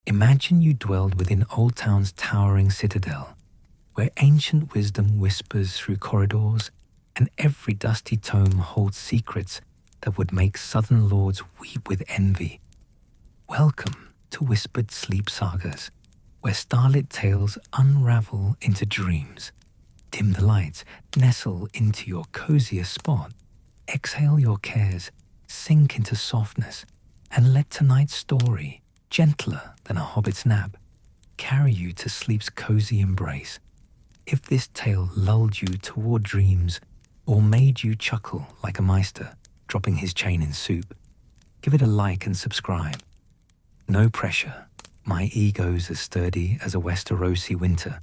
Imagine you dwelled within Oldtown's towering citadel, where ancient wisdom whispers through corridors and every dusty tome holds secrets that would make southern lords weep with envy. Welcome to whispered sleep sagas, where starlit tales unravel into dreams. Dim the lights, nestle into your coziest spot, exhale your cares, sink into softness, and let tonight's story, gentler than a hobbit's nap, carry you to sleep's cozy embrace. If this tale lulled you toward dreams or made you chuckle like a Maester dropping his chain in soup, give it a like and subscribe. No pressure. My ego's as sturdy as a Westerosi winter,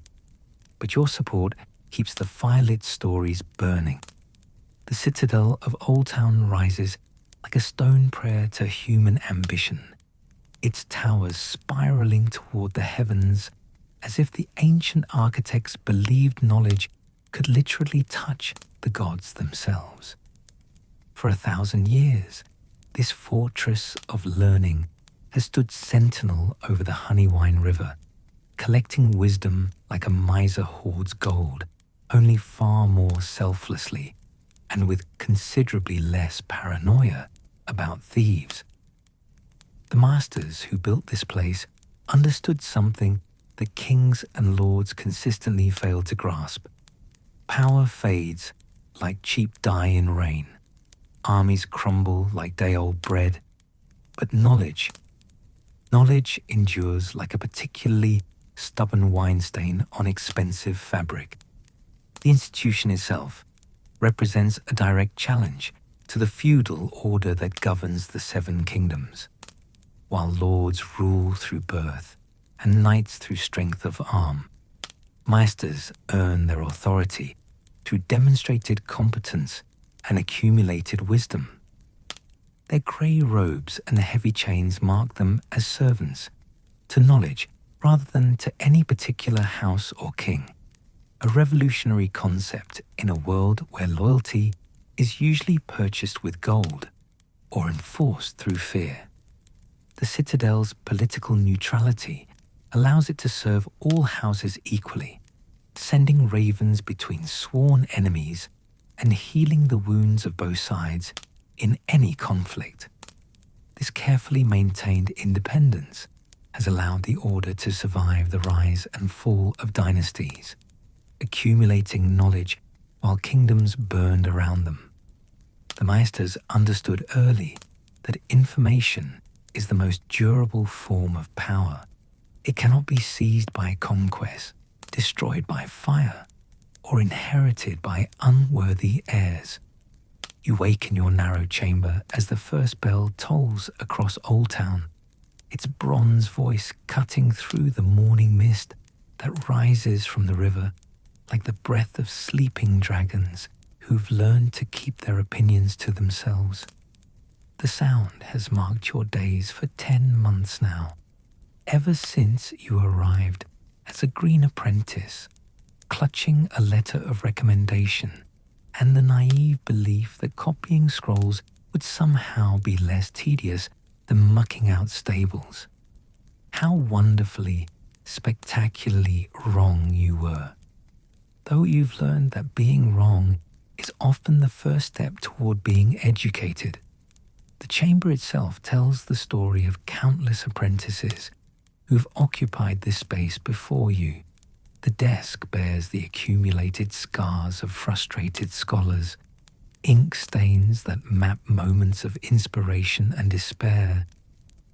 but your support keeps the firelit stories burning. The Citadel of Oldtown rises like a stone prayer to human ambition, its towers spiraling toward the heavens as if the ancient architects believed knowledge could literally touch the gods themselves. For 1,000 years, this fortress of learning has stood sentinel over the Honeywine River, collecting wisdom like a miser hoards gold, only far more selflessly and with considerably less paranoia about thieves. The masters who built this place understood something that kings and lords consistently failed to grasp. Power fades like cheap dye in rain. Armies crumble like day-old bread. But knowledge endures like a particularly stubborn wine stain on expensive fabric. The institution itself represents a direct challenge to the feudal order that governs the Seven Kingdoms. While lords rule through birth and knights through strength of arm, Maesters earn their authority through demonstrated competence and accumulated wisdom. Their grey robes and heavy chains mark them as servants to knowledge rather than to any particular house or king, a revolutionary concept in a world where loyalty is usually purchased with gold or enforced through fear. The Citadel's political neutrality allows it to serve all houses equally, sending ravens between sworn enemies and healing the wounds of both sides in any conflict. This carefully maintained independence has allowed the order to survive the rise and fall of dynasties, accumulating knowledge while kingdoms burned around them. The Maesters understood early that information is the most durable form of power. It cannot be seized by conquest, destroyed by fire, or inherited by unworthy heirs. You wake in your narrow chamber as the first bell tolls across Oldtown, its bronze voice cutting through the morning mist that rises from the river like the breath of sleeping dragons who've learned to keep their opinions to themselves. The sound has marked your days for 10 months now, ever since you arrived as a green apprentice, clutching a letter of recommendation and the naive belief that copying scrolls would somehow be less tedious than mucking out stables. How wonderfully, spectacularly wrong you were. Though you've learned that being wrong is often the first step toward being educated, the chamber itself tells the story of countless apprentices who've occupied this space before you. The desk bears the accumulated scars of frustrated scholars, ink stains that map moments of inspiration and despair,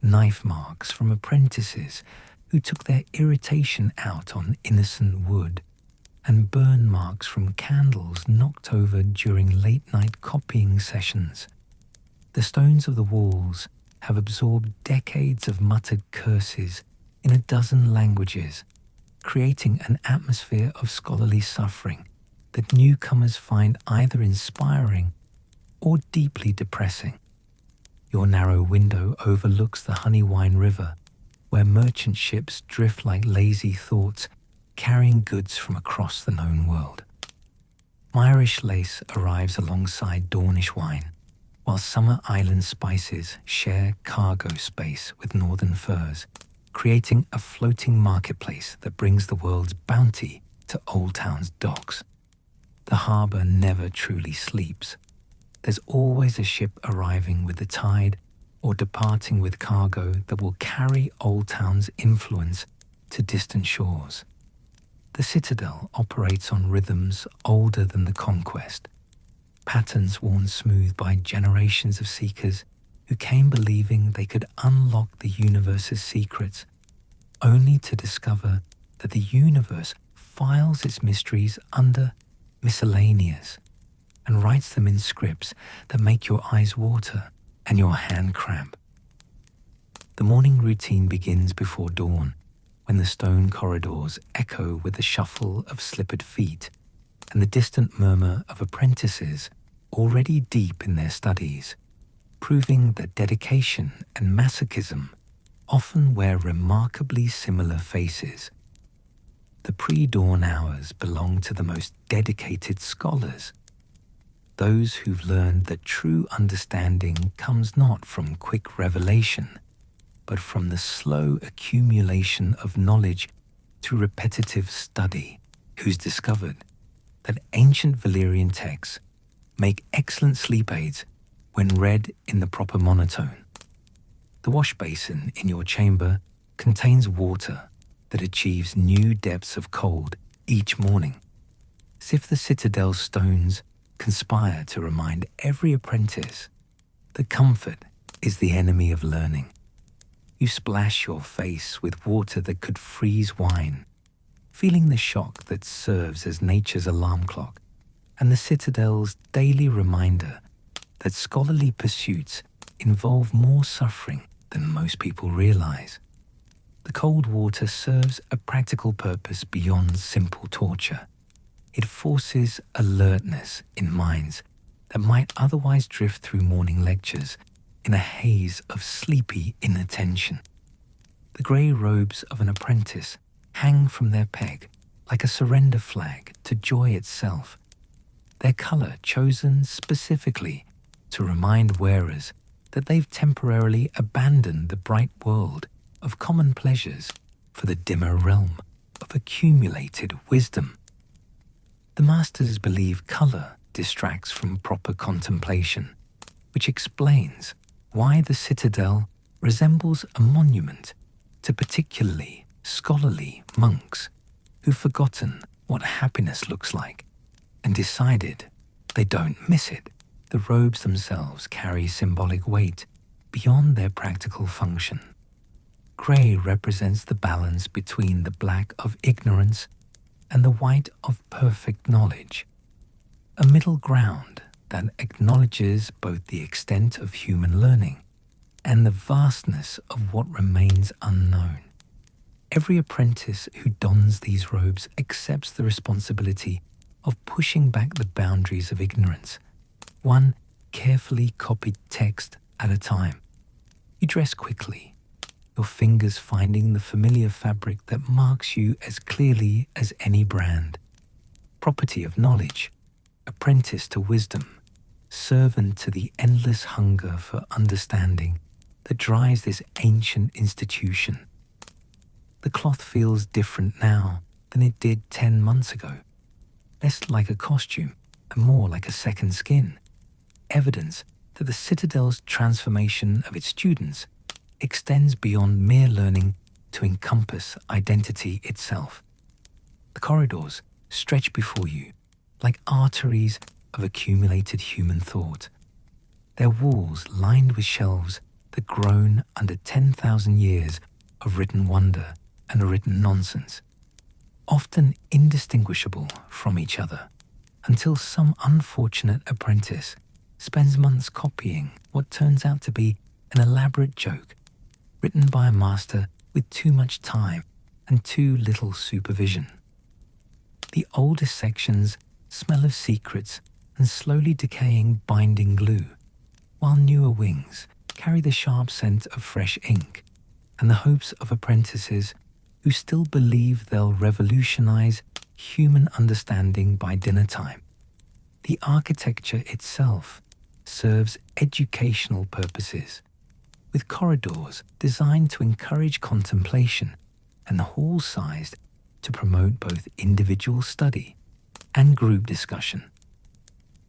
knife marks from apprentices who took their irritation out on innocent wood, and burn marks from candles knocked over during late-night copying sessions. The stones of the walls have absorbed decades of muttered curses in a dozen languages, creating an atmosphere of scholarly suffering that newcomers find either inspiring or deeply depressing. Your narrow window overlooks the Honeywine River, where merchant ships drift like lazy thoughts, carrying goods from across the known world. Irish lace arrives alongside Dornish wine, while summer island spices share cargo space with northern furs, creating a floating marketplace that brings the world's bounty to Oldtown's docks. The harbour never truly sleeps. There's always a ship arriving with the tide or departing with cargo that will carry Oldtown's influence to distant shores. The Citadel operates on rhythms older than the conquest, patterns worn smooth by generations of seekers who came believing they could unlock the universe's secrets, only to discover that the universe files its mysteries under miscellaneous and writes them in scripts that make your eyes water and your hand cramp. The morning routine begins before dawn, when the stone corridors echo with the shuffle of slippered feet and the distant murmur of apprentices already deep in their studies, proving that dedication and masochism often wear remarkably similar faces. The pre-dawn hours belong to the most dedicated scholars, those who've learned that true understanding comes not from quick revelation, but from the slow accumulation of knowledge through repetitive study, who's discovered that ancient Valyrian texts make excellent sleep aids when read in the proper monotone. The wash basin in your chamber contains water that achieves new depths of cold each morning, as if the Citadel's stones conspire to remind every apprentice that comfort is the enemy of learning. You splash your face with water that could freeze wine, feeling the shock that serves as nature's alarm clock and the Citadel's daily reminder that scholarly pursuits involve more suffering than most people realize. The cold water serves a practical purpose beyond simple torture. It forces alertness in minds that might otherwise drift through morning lectures in a haze of sleepy inattention. The grey robes of an apprentice hang from their peg like a surrender flag to joy itself, their colour chosen specifically to remind wearers that they've temporarily abandoned the bright world of common pleasures for the dimmer realm of accumulated wisdom. The Maesters believe colour distracts from proper contemplation, which explains why the Citadel resembles a monument to particularly scholarly monks who've forgotten what happiness looks like and decided they don't miss it. The robes themselves carry symbolic weight beyond their practical function. Grey represents the balance between the black of ignorance and the white of perfect knowledge, a middle ground that acknowledges both the extent of human learning and the vastness of what remains unknown. Every apprentice who dons these robes accepts the responsibility of pushing back the boundaries of ignorance, one carefully copied text at a time. You dress quickly, your fingers finding the familiar fabric that marks you as clearly as any brand. Property of knowledge, apprentice to wisdom, servant to the endless hunger for understanding that drives this ancient institution. The cloth feels different now than it did 10 months ago, less like a costume and more like a second skin, evidence that the Citadel's transformation of its students extends beyond mere learning to encompass identity itself. The corridors stretch before you like arteries of accumulated human thought, their walls lined with shelves that groan under 10,000 years of written wonder and written nonsense, often indistinguishable from each other, until some unfortunate apprentice spends months copying what turns out to be an elaborate joke written by a master with too much time and too little supervision. The oldest sections smell of secrets and slowly decaying binding glue, while newer wings carry the sharp scent of fresh ink and the hopes of apprentices who still believe they'll revolutionize human understanding by dinner time. The architecture itself serves educational purposes. with corridors designed to encourage contemplation and halls sized to promote both individual study and group discussion.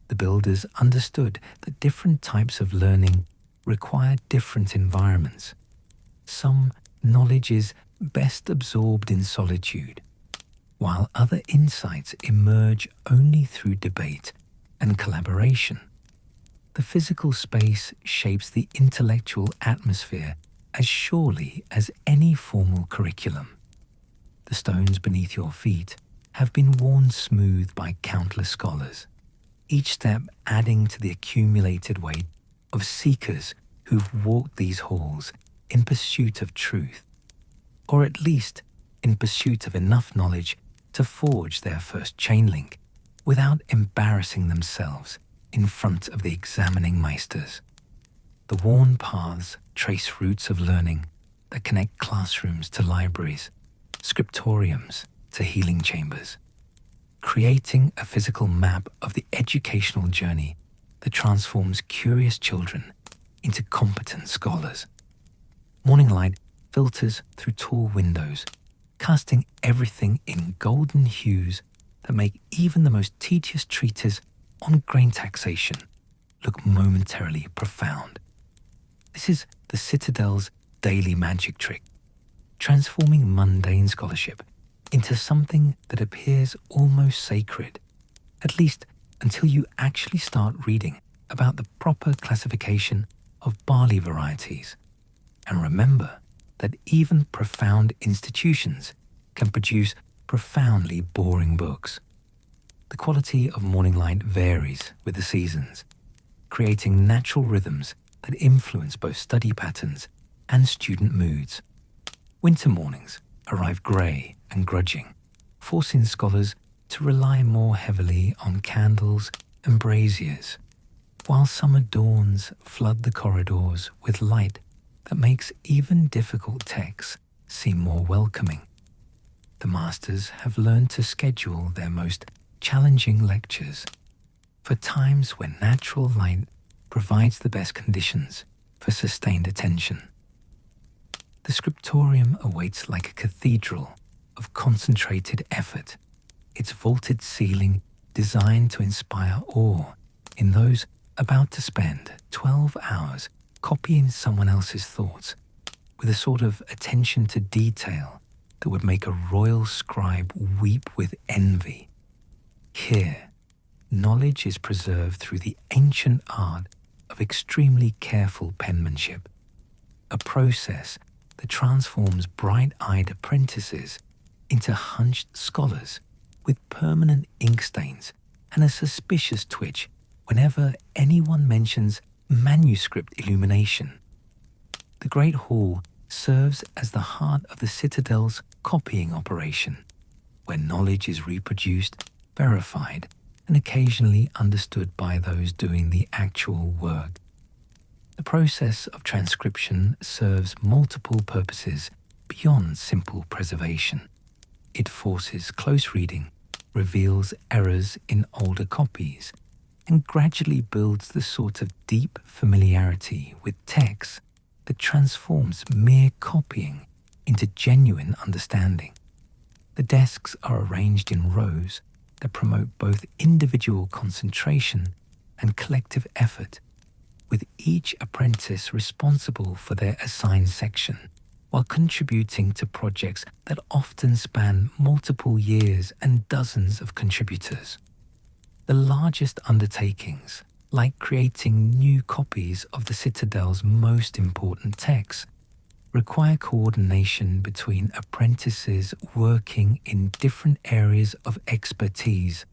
The builders understood that different types of learning require different environments. Some knowledge is best absorbed in solitude, while other insights emerge only through debate and collaboration. The physical space shapes the intellectual atmosphere as surely as any formal curriculum. The stones beneath your feet have been worn smooth by countless scholars, each step adding to the accumulated weight of seekers who've walked these halls in pursuit of truth, or at least in pursuit of enough knowledge to forge their first chain link without embarrassing themselves in front of the examining Maesters. The worn paths trace routes of learning that connect classrooms to libraries, scriptoriums to healing chambers, creating a physical map of the educational journey that transforms curious children into competent scholars. Morning light filters through tall windows, casting everything in golden hues that make even the most tedious treatise on grain taxation look momentarily profound. This is the Citadel's daily magic trick, transforming mundane scholarship into something that appears almost sacred, at least until you actually start reading about the proper classification of barley varieties. And remember that even profound institutions can produce profoundly boring books. The quality of morning light varies with the seasons, creating natural rhythms that influence both study patterns and student moods. Winter mornings arrive grey and grudging, forcing scholars to rely more heavily on candles and braziers, while summer dawns flood the corridors with light that makes even difficult texts seem more welcoming. The masters have learned to schedule their most challenging lectures for times when natural light provides the best conditions for sustained attention. The scriptorium awaits like a cathedral of concentrated effort, its vaulted ceiling designed to inspire awe in those about to spend 12 hours copying someone else's thoughts with a sort of attention to detail that would make a royal scribe weep with envy. Here, knowledge is preserved through the ancient art of extremely careful penmanship, a process that transforms bright-eyed apprentices into hunched scholars with permanent ink stains and a suspicious twitch whenever anyone mentions manuscript illumination. The Great Hall serves as the heart of the Citadel's copying operation, where knowledge is reproduced, verified, and occasionally understood by those doing the actual work. The process of transcription serves multiple purposes beyond simple preservation. It forces close reading, reveals errors in older copies, and gradually builds the sort of deep familiarity with text that transforms mere copying into genuine understanding. The desks are arranged in rows that promote both individual concentration and collective effort, with each apprentice responsible for their assigned section, while contributing to projects that often span multiple years and dozens of contributors. The largest undertakings, like creating new copies of the Citadel's most important texts, require coordination between apprentices working in different areas of expertise,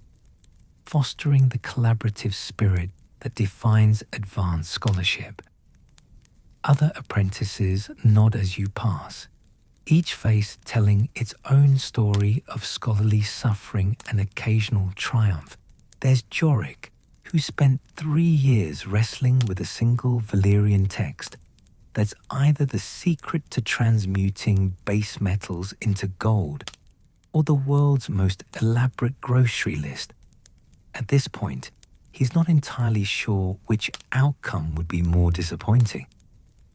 fostering the collaborative spirit that defines advanced scholarship. Other apprentices nod as you pass, each face telling its own story of scholarly suffering and occasional triumph. There's Jorik, who spent 3 years wrestling with a single Valyrian text that's either the secret to transmuting base metals into gold or the world's most elaborate grocery list. At this point, he's not entirely sure which outcome would be more disappointing.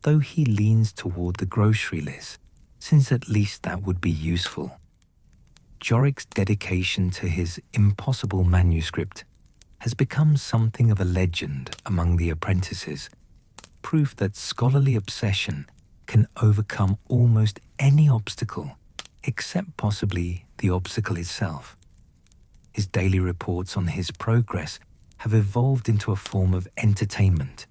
though he leans toward the grocery list, since at least that would be useful. Jorik's dedication to his impossible manuscript has become something of a legend among the apprentices, proof that scholarly obsession can overcome almost any obstacle, except possibly the obstacle itself. His daily reports on his progress have evolved into a form of entertainment,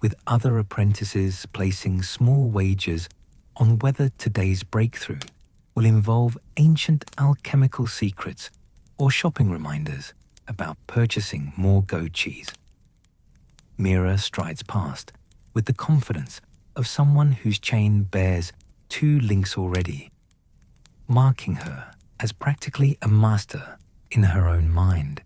with other apprentices placing small wagers on whether today's breakthrough will involve ancient alchemical secrets or shopping reminders about purchasing more goat cheese. Mira strides past with the confidence of someone whose chain bears 2 links already, marking her as practically a master in her own mind,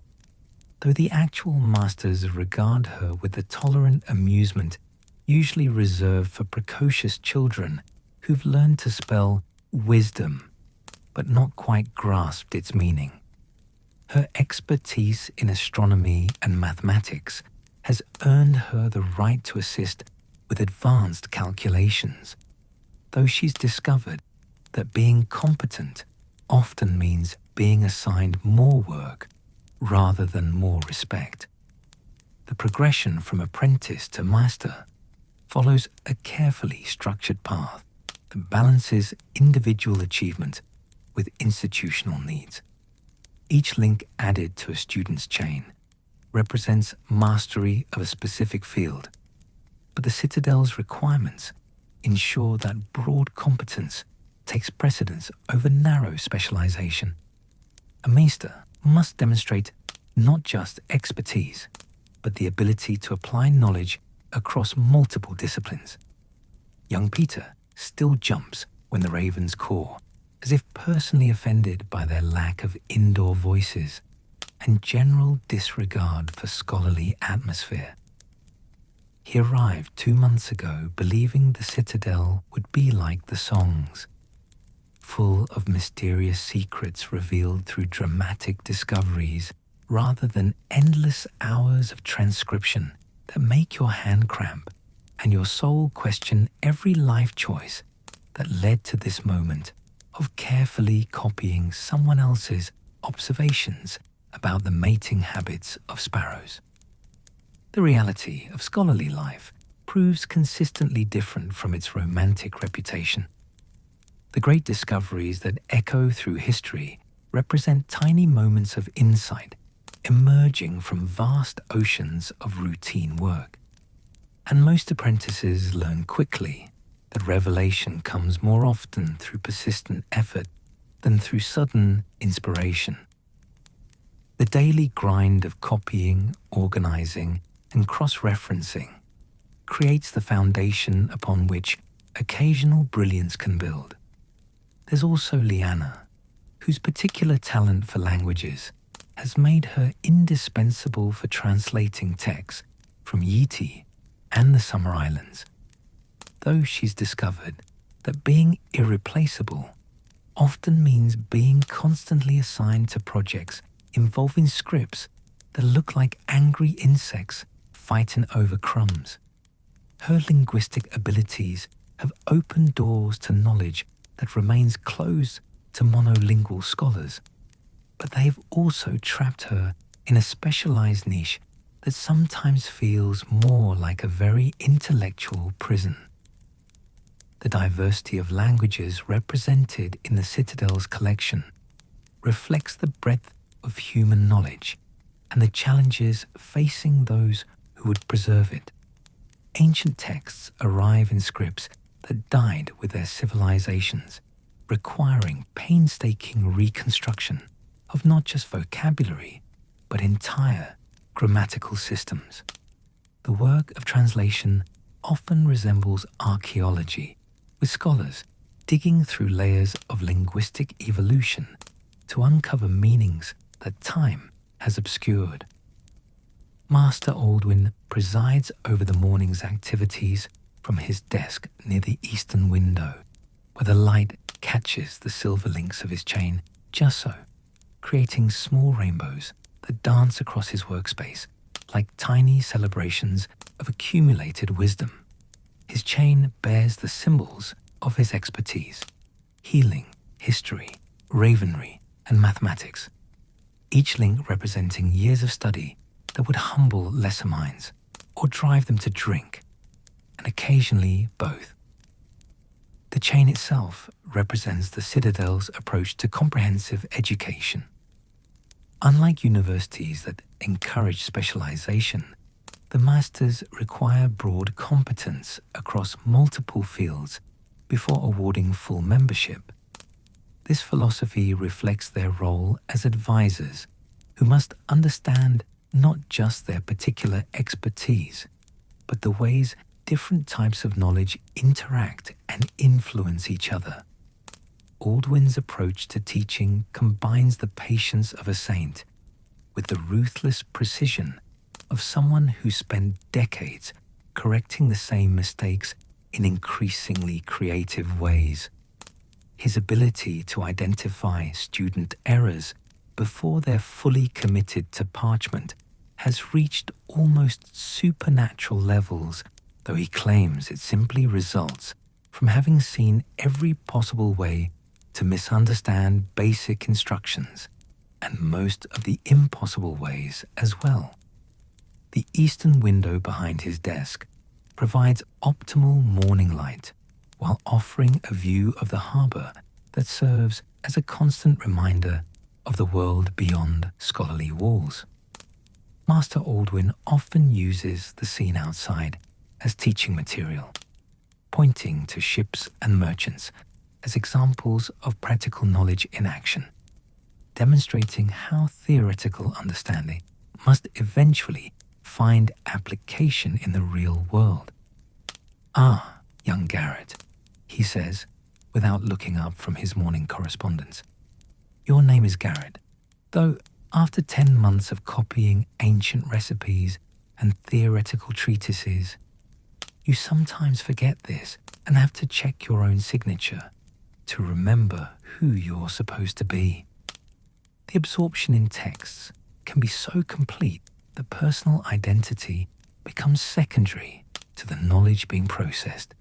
though the actual masters regard her with the tolerant amusement usually reserved for precocious children who've learned to spell wisdom but not quite grasped its meaning. Her expertise in astronomy and mathematics has earned her the right to assist with advanced calculations, though she's discovered that being competent often means being assigned more work rather than more respect. The progression from apprentice to master follows a carefully structured path that balances individual achievement with institutional needs. Each link added to a student's chain represents mastery of a specific field, but the Citadel's requirements ensure that broad competence takes precedence over narrow specialization. A Maester must demonstrate not just expertise, but the ability to apply knowledge across multiple disciplines. Young Peter still jumps when the ravens caw, as if personally offended by their lack of indoor voices and general disregard for scholarly atmosphere. He arrived 2 months ago believing the Citadel would be like the songs, full of mysterious secrets revealed through dramatic discoveries rather than endless hours of transcription that make your hand cramp and your soul question every life choice that led to this moment of carefully copying someone else's observations about the mating habits of sparrows. The reality of scholarly life proves consistently different from its romantic reputation. The great discoveries that echo through history represent tiny moments of insight emerging from vast oceans of routine work. And most apprentices learn quickly that revelation comes more often through persistent effort than through sudden inspiration. The daily grind of copying, organizing, and cross-referencing creates the foundation upon which occasional brilliance can build. There's also Liana, whose particular talent for languages has made her indispensable for translating texts from Yiti and the Summer Islands, though she's discovered that being irreplaceable often means being constantly assigned to projects involving scripts that look like angry insects fighting over crumbs. Her linguistic abilities have opened doors to knowledge that remains closed to monolingual scholars, but they have also trapped her in a specialized niche that sometimes feels more like a very intellectual prison. The diversity of languages represented in the Citadel's collection reflects the breadth of human knowledge and the challenges facing those who would preserve it. Ancient texts arrive in scripts that died with their civilizations, requiring painstaking reconstruction of not just vocabulary, but entire grammatical systems. The work of translation often resembles archaeology, with scholars digging through layers of linguistic evolution to uncover meanings that time has obscured. Master Aldwin presides over the morning's activities from his desk near the eastern window, where the light catches the silver links of his chain just so, creating small rainbows that dance across his workspace like tiny celebrations of accumulated wisdom. His chain bears the symbols of his expertise: healing, history, ravenry, and mathematics, each link representing years of study that would humble lesser minds or drive them to drink, and occasionally both. The chain itself represents the Citadel's approach to comprehensive education. Unlike universities that encourage specialization, the Maesters require broad competence across multiple fields before awarding full membership. This philosophy reflects their role as advisors who must understand not just their particular expertise, but the ways different types of knowledge interact and influence each other. Aldwin's approach to teaching combines the patience of a saint with the ruthless precision of someone who spent decades correcting the same mistakes in increasingly creative ways. His ability to identify student errors before they're fully committed to parchment has reached almost supernatural levels, though he claims it simply results from having seen every possible way to misunderstand basic instructions, and most of the impossible ways as well. The eastern window behind his desk provides optimal morning light while offering a view of the harbour that serves as a constant reminder of the world beyond scholarly walls. Master Aldwin often uses the scene outside as teaching material, pointing to ships and merchants as examples of practical knowledge in action, demonstrating how theoretical understanding must eventually find application in the real world. "Ah, young Garrett," he says, without looking up from his morning correspondence. "Your name is Garrett, though after 10 months of copying ancient recipes and theoretical treatises, you sometimes forget this and have to check your own signature to remember who you're supposed to be." The absorption in texts can be so complete that personal identity becomes secondary to the knowledge being processed,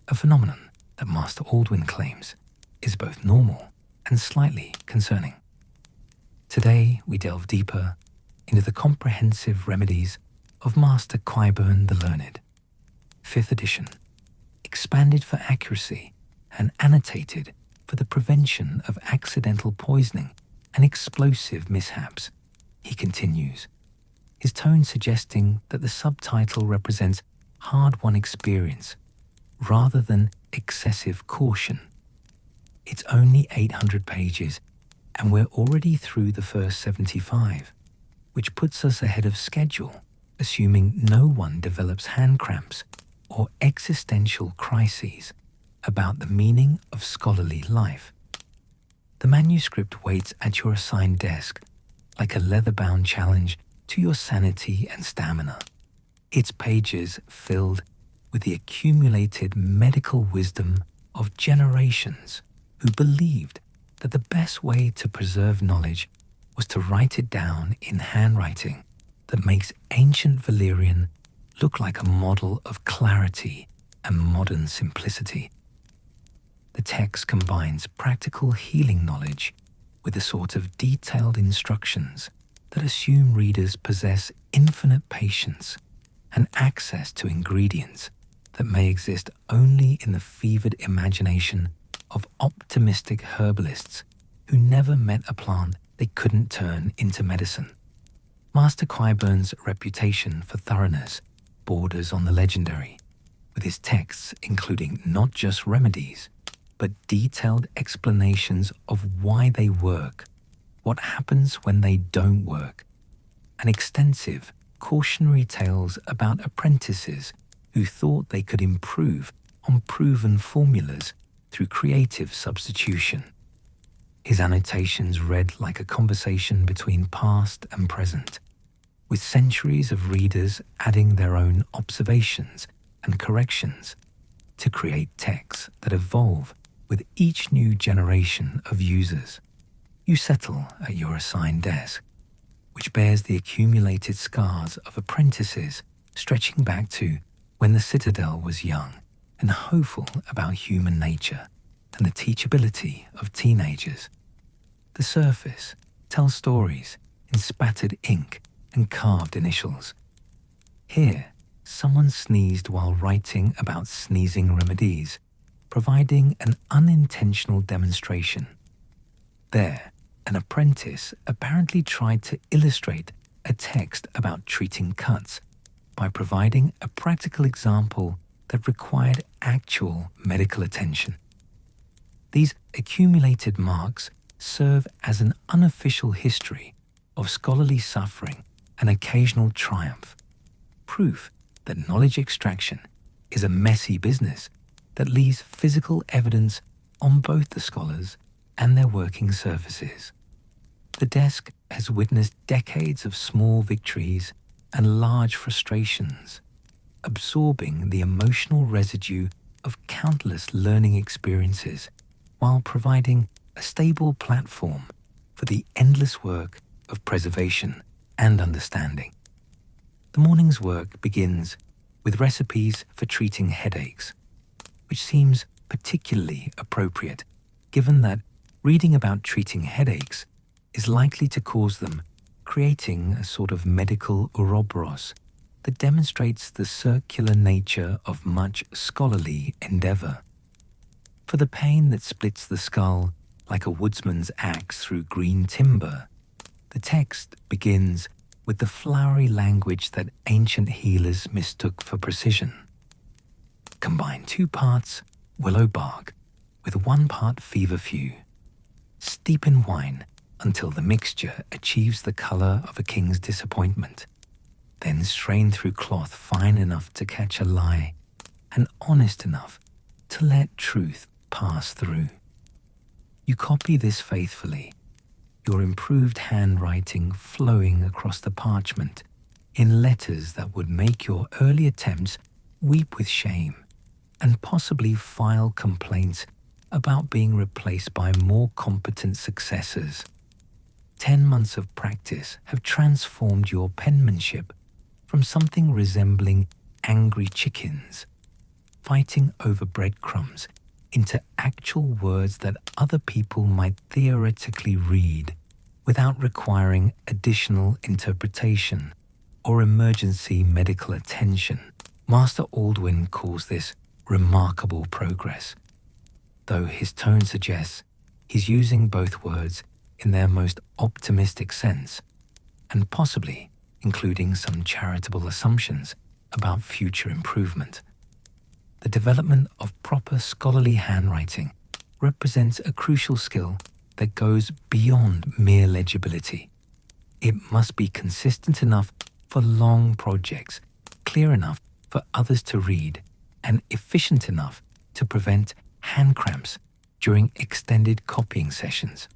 a phenomenon that Master Aldwin claims is both normal and slightly concerning. Today, we delve deeper into the comprehensive remedies of Master Quiburn the Learned, 5th edition, expanded for accuracy and annotated for the prevention of accidental poisoning and explosive mishaps. He continues, his tone suggesting that the subtitle represents hard-won experience rather than excessive caution. It's only 800 pages, and we're already through the first 75, which puts us ahead of schedule, assuming no one develops hand cramps or existential crises about the meaning of scholarly life. The manuscript waits at your assigned desk like a leather-bound challenge to your sanity and stamina, its pages filled with the accumulated medical wisdom of generations who believed that the best way to preserve knowledge was to write it down in handwriting that makes ancient Valyrian look like a model of clarity and modern simplicity. The text combines practical healing knowledge with the sort of detailed instructions that assume readers possess infinite patience and access to ingredients that may exist only in the fevered imagination of optimistic herbalists who never met a plant they couldn't turn into medicine. Master Quiburn's reputation for thoroughness borders on the legendary, with his texts including not just remedies, but detailed explanations of why they work, what happens when they don't work, and extensive cautionary tales about apprentices who thought they could improve on proven formulas through creative substitution. His annotations read like a conversation between past and present, with centuries of readers adding their own observations and corrections to create texts that evolve with each new generation of users. You settle at your assigned desk, which bears the accumulated scars of apprentices stretching back to When the Citadel was young and hopeful about human nature and the teachability of teenagers, the surface tells stories in spattered ink and carved initials. Here, someone sneezed while writing about sneezing remedies, providing an unintentional demonstration. There, an apprentice apparently tried to illustrate a text about treating cuts by providing a practical example that required actual medical attention. These accumulated marks serve as an unofficial history of scholarly suffering and occasional triumph, proof that knowledge extraction is a messy business that leaves physical evidence on both the scholars and their working surfaces. The desk has witnessed decades of small victories and large frustrations, absorbing the emotional residue of countless learning experiences while providing a stable platform for the endless work of preservation and understanding. The morning's work begins with recipes for treating headaches, which seems particularly appropriate given that reading about treating headaches is likely to cause them, creating a sort of medical Ouroboros that demonstrates the circular nature of much scholarly endeavor. For the pain that splits the skull like a woodsman's axe through green timber, the text begins with the flowery language that ancient healers mistook for precision. Combine 2 parts willow bark with 1 part feverfew. Steep in wine until the mixture achieves the color of a king's disappointment. Then strain through cloth fine enough to catch a lie and honest enough to let truth pass through. You copy this faithfully, your improved handwriting flowing across the parchment in letters that would make your early attempts weep with shame and possibly file complaints about being replaced by more competent successors. 10 months of practice have transformed your penmanship from something resembling angry chickens fighting over breadcrumbs into actual words that other people might theoretically read without requiring additional interpretation or emergency medical attention. Master Aldwin calls this remarkable progress, though his tone suggests he's using both words in their most optimistic sense, and possibly including some charitable assumptions about future improvement. The development of proper scholarly handwriting represents a crucial skill that goes beyond mere legibility. It must be consistent enough for long projects, clear enough for others to read, and efficient enough to prevent hand cramps during extended copying sessions.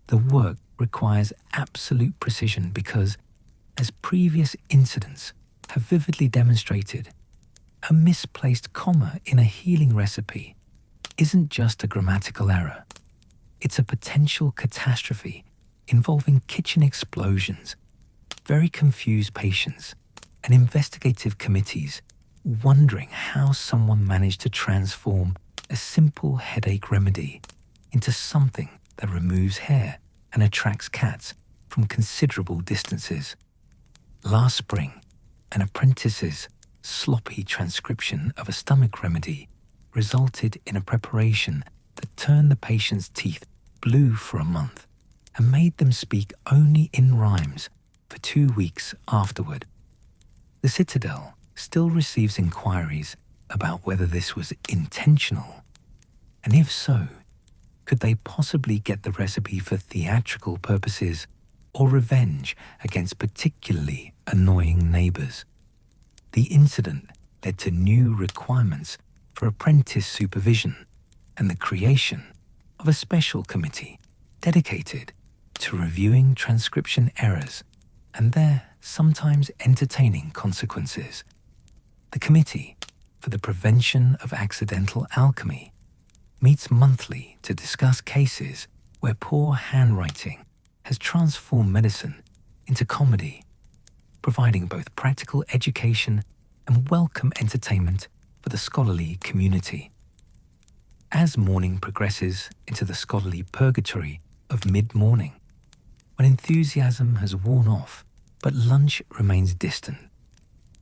The work requires absolute precision because, as previous incidents have vividly demonstrated, a misplaced comma in a healing recipe isn't just a grammatical error. It's a potential catastrophe involving kitchen explosions, very confused patients, and investigative committees wondering how someone managed to transform a simple headache remedy into something that removes hair and attracts cats from considerable distances. Last spring, an apprentice's sloppy transcription of a stomach remedy resulted in a preparation that turned the patient's teeth blue for a month and made them speak only in rhymes for 2 weeks afterward. The Citadel still receives inquiries about whether this was intentional, and if so, could they possibly get the recipe for theatrical purposes or revenge against particularly annoying neighbors. The incident led to new requirements for apprentice supervision and the creation of a special committee dedicated to reviewing transcription errors and their sometimes entertaining consequences. The Committee for the Prevention of Accidental Alchemy meets monthly to discuss cases where poor handwriting has transformed medicine into comedy, providing both practical education and welcome entertainment for the scholarly community. As morning progresses into the scholarly purgatory of mid-morning, when enthusiasm has worn off but lunch remains distant,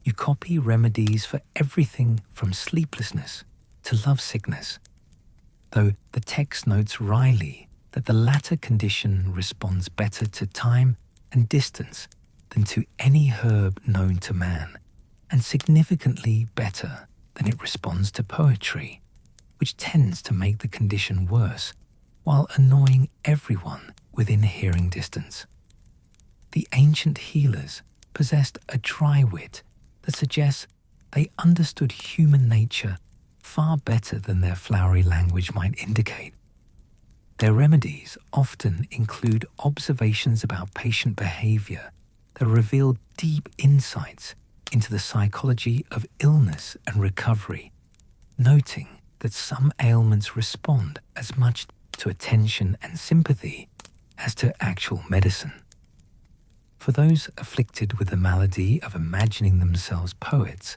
you copy remedies for everything from sleeplessness to lovesickness, though the text notes wryly that the latter condition responds better to time and distance than to any herb known to man, and significantly better than it responds to poetry, which tends to make the condition worse while annoying everyone within hearing distance. The ancient healers possessed a dry wit that suggests they understood human nature far better than their flowery language might indicate. Their remedies often include observations about patient behavior that reveal deep insights into the psychology of illness and recovery, noting that some ailments respond as much to attention and sympathy as to actual medicine. For those afflicted with the malady of imagining themselves poets,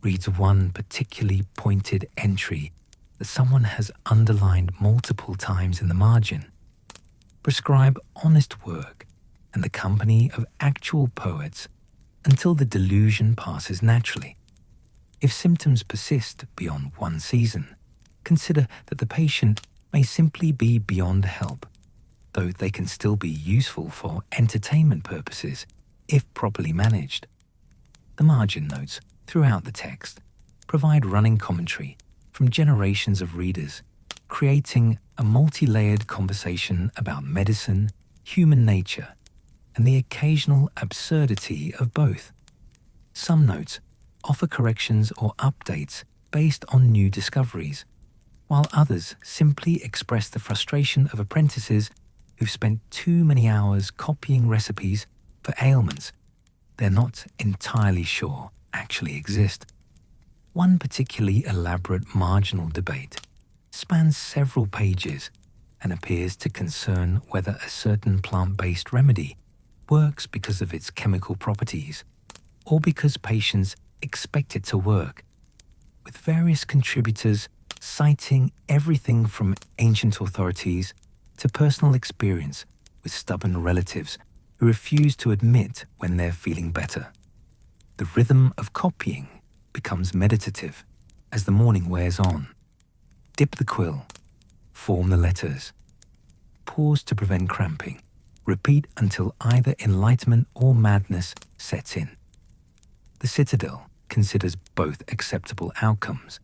reads one particularly pointed entry that someone has underlined multiple times in the margin. Prescribe honest work and the company of actual poets until the delusion passes naturally. If symptoms persist beyond one season, consider that the patient may simply be beyond help, though they can still be useful for entertainment purposes if properly managed. The margin notes throughout the text provide running commentary from generations of readers, creating a multi-layered conversation about medicine, human nature, and the occasional absurdity of both. Some notes offer corrections or updates based on new discoveries, while others simply express the frustration of apprentices who've spent too many hours copying recipes for ailments they're not entirely sure actually exist. One particularly elaborate marginal debate spans several pages and appears to concern whether a certain plant-based remedy works because of its chemical properties or because patients expect it to work, with various contributors citing everything from ancient authorities to personal experience with stubborn relatives who refuse to admit when they're feeling better. The rhythm of copying becomes meditative as the morning wears on. Dip the quill, form the letters, pause to prevent cramping, repeat until either enlightenment or madness sets in. The Citadel considers both acceptable outcomes,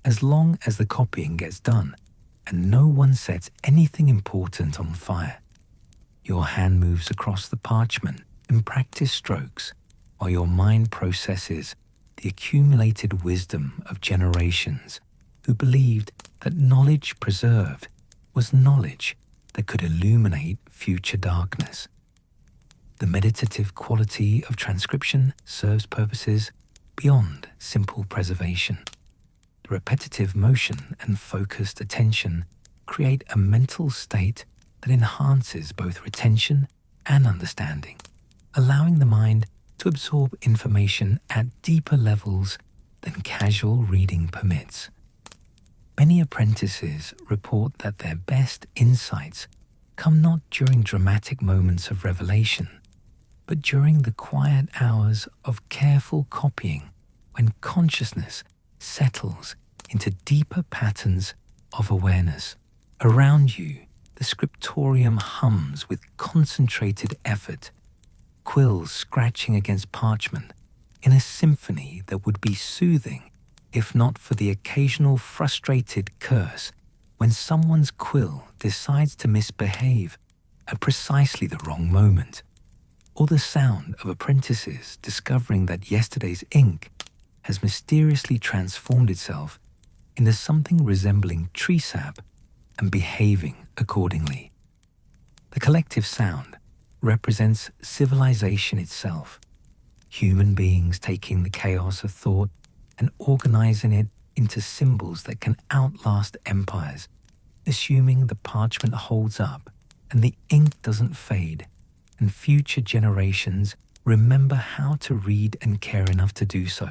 as long as the copying gets done and no one sets anything important on fire. Your hand moves across the parchment in practice strokes, while your mind processes the accumulated wisdom of generations who believed that knowledge preserved was knowledge that could illuminate future darkness. The meditative quality of transcription serves purposes beyond simple preservation. The repetitive motion and focused attention create a mental state that enhances both retention and understanding, allowing the mind to absorb information at deeper levels than casual reading permits. Many apprentices report that their best insights come not during dramatic moments of revelation, but during the quiet hours of careful copying when consciousness settles into deeper patterns of awareness. Around you, the scriptorium hums with concentrated effort, quills scratching against parchment in a symphony that would be soothing if not for the occasional frustrated curse when someone's quill decides to misbehave at precisely the wrong moment, or the sound of apprentices discovering that yesterday's ink has mysteriously transformed itself into something resembling tree sap and behaving accordingly. The collective sound represents civilization itself, human beings taking the chaos of thought and organizing it into symbols that can outlast empires, assuming the parchment holds up and the ink doesn't fade, and future generations remember how to read and care enough to do so.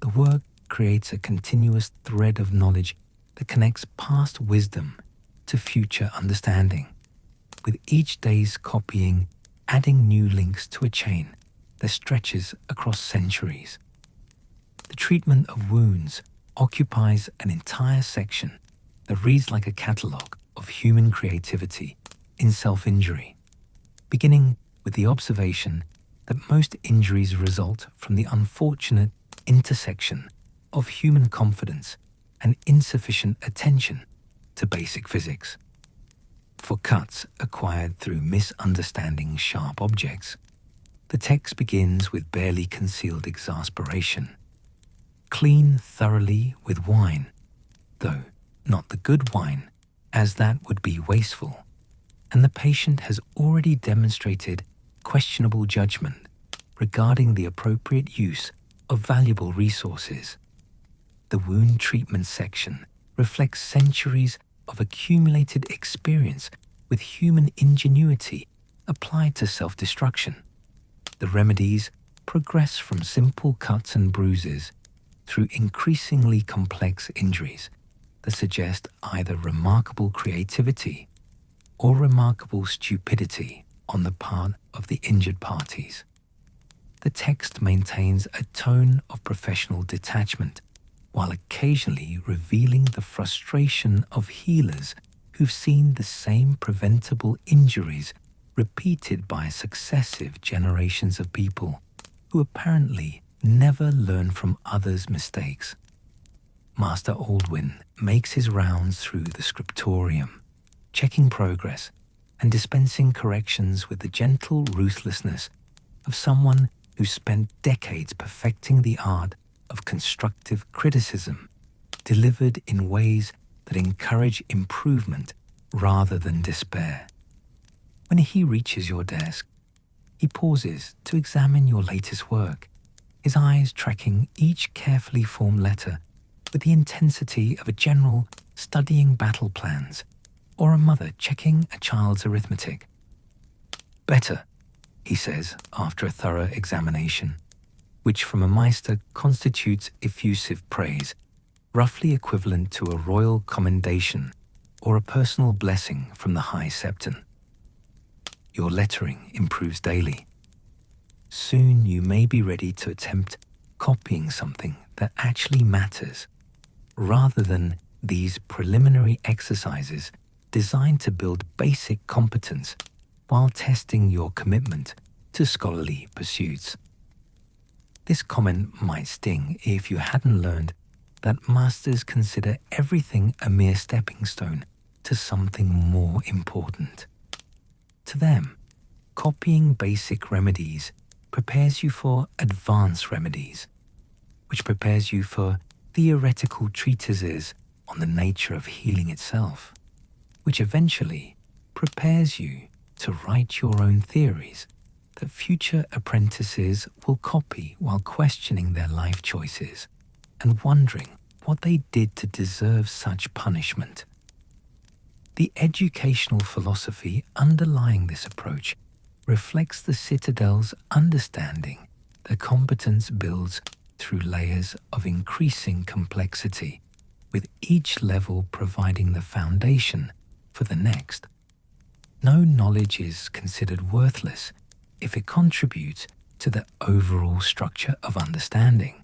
The work creates a continuous thread of knowledge that connects past wisdom to future understanding, with each day's copying adding new links to a chain that stretches across centuries. The treatment of wounds occupies an entire section that reads like a catalogue of human creativity in self-injury, beginning with the observation that most injuries result from the unfortunate intersection of human confidence and insufficient attention to basic physics. For cuts acquired through misunderstanding sharp objects, the text begins with barely concealed exasperation. Clean thoroughly with wine, though not the good wine, as that would be wasteful, and the patient has already demonstrated questionable judgment regarding the appropriate use of valuable resources. The wound treatment section reflects centuries of accumulated experience with human ingenuity applied to self-destruction. The remedies progress from simple cuts and bruises through increasingly complex injuries that suggest either remarkable creativity or remarkable stupidity on the part of the injured parties. The text maintains a tone of professional detachment, while occasionally revealing the frustration of healers who've seen the same preventable injuries repeated by successive generations of people who apparently never learn from others' mistakes. Master Aldwin makes his rounds through the scriptorium, checking progress and dispensing corrections with the gentle ruthlessness of someone who spent decades perfecting the art of constructive criticism, delivered in ways that encourage improvement rather than despair. When he reaches your desk, he pauses to examine your latest work, his eyes tracking each carefully formed letter with the intensity of a general studying battle plans or a mother checking a child's arithmetic. "Better," he says after a thorough examination, which from a Maester constitutes effusive praise, roughly equivalent to a royal commendation or a personal blessing from the High Septon. Your lettering improves daily. Soon you may be ready to attempt copying something that actually matters, rather than these preliminary exercises designed to build basic competence while testing your commitment to scholarly pursuits. This comment might sting if you hadn't learned that masters consider everything a mere stepping stone to something more important. To them, copying basic remedies prepares you for advanced remedies, which prepares you for theoretical treatises on the nature of healing itself, which eventually prepares you to write your own theories that future apprentices will copy while questioning their life choices and wondering what they did to deserve such punishment. The educational philosophy underlying this approach reflects the Citadel's understanding that competence builds through layers of increasing complexity, with each level providing the foundation for the next. No knowledge is considered worthless if it contributes to the overall structure of understanding,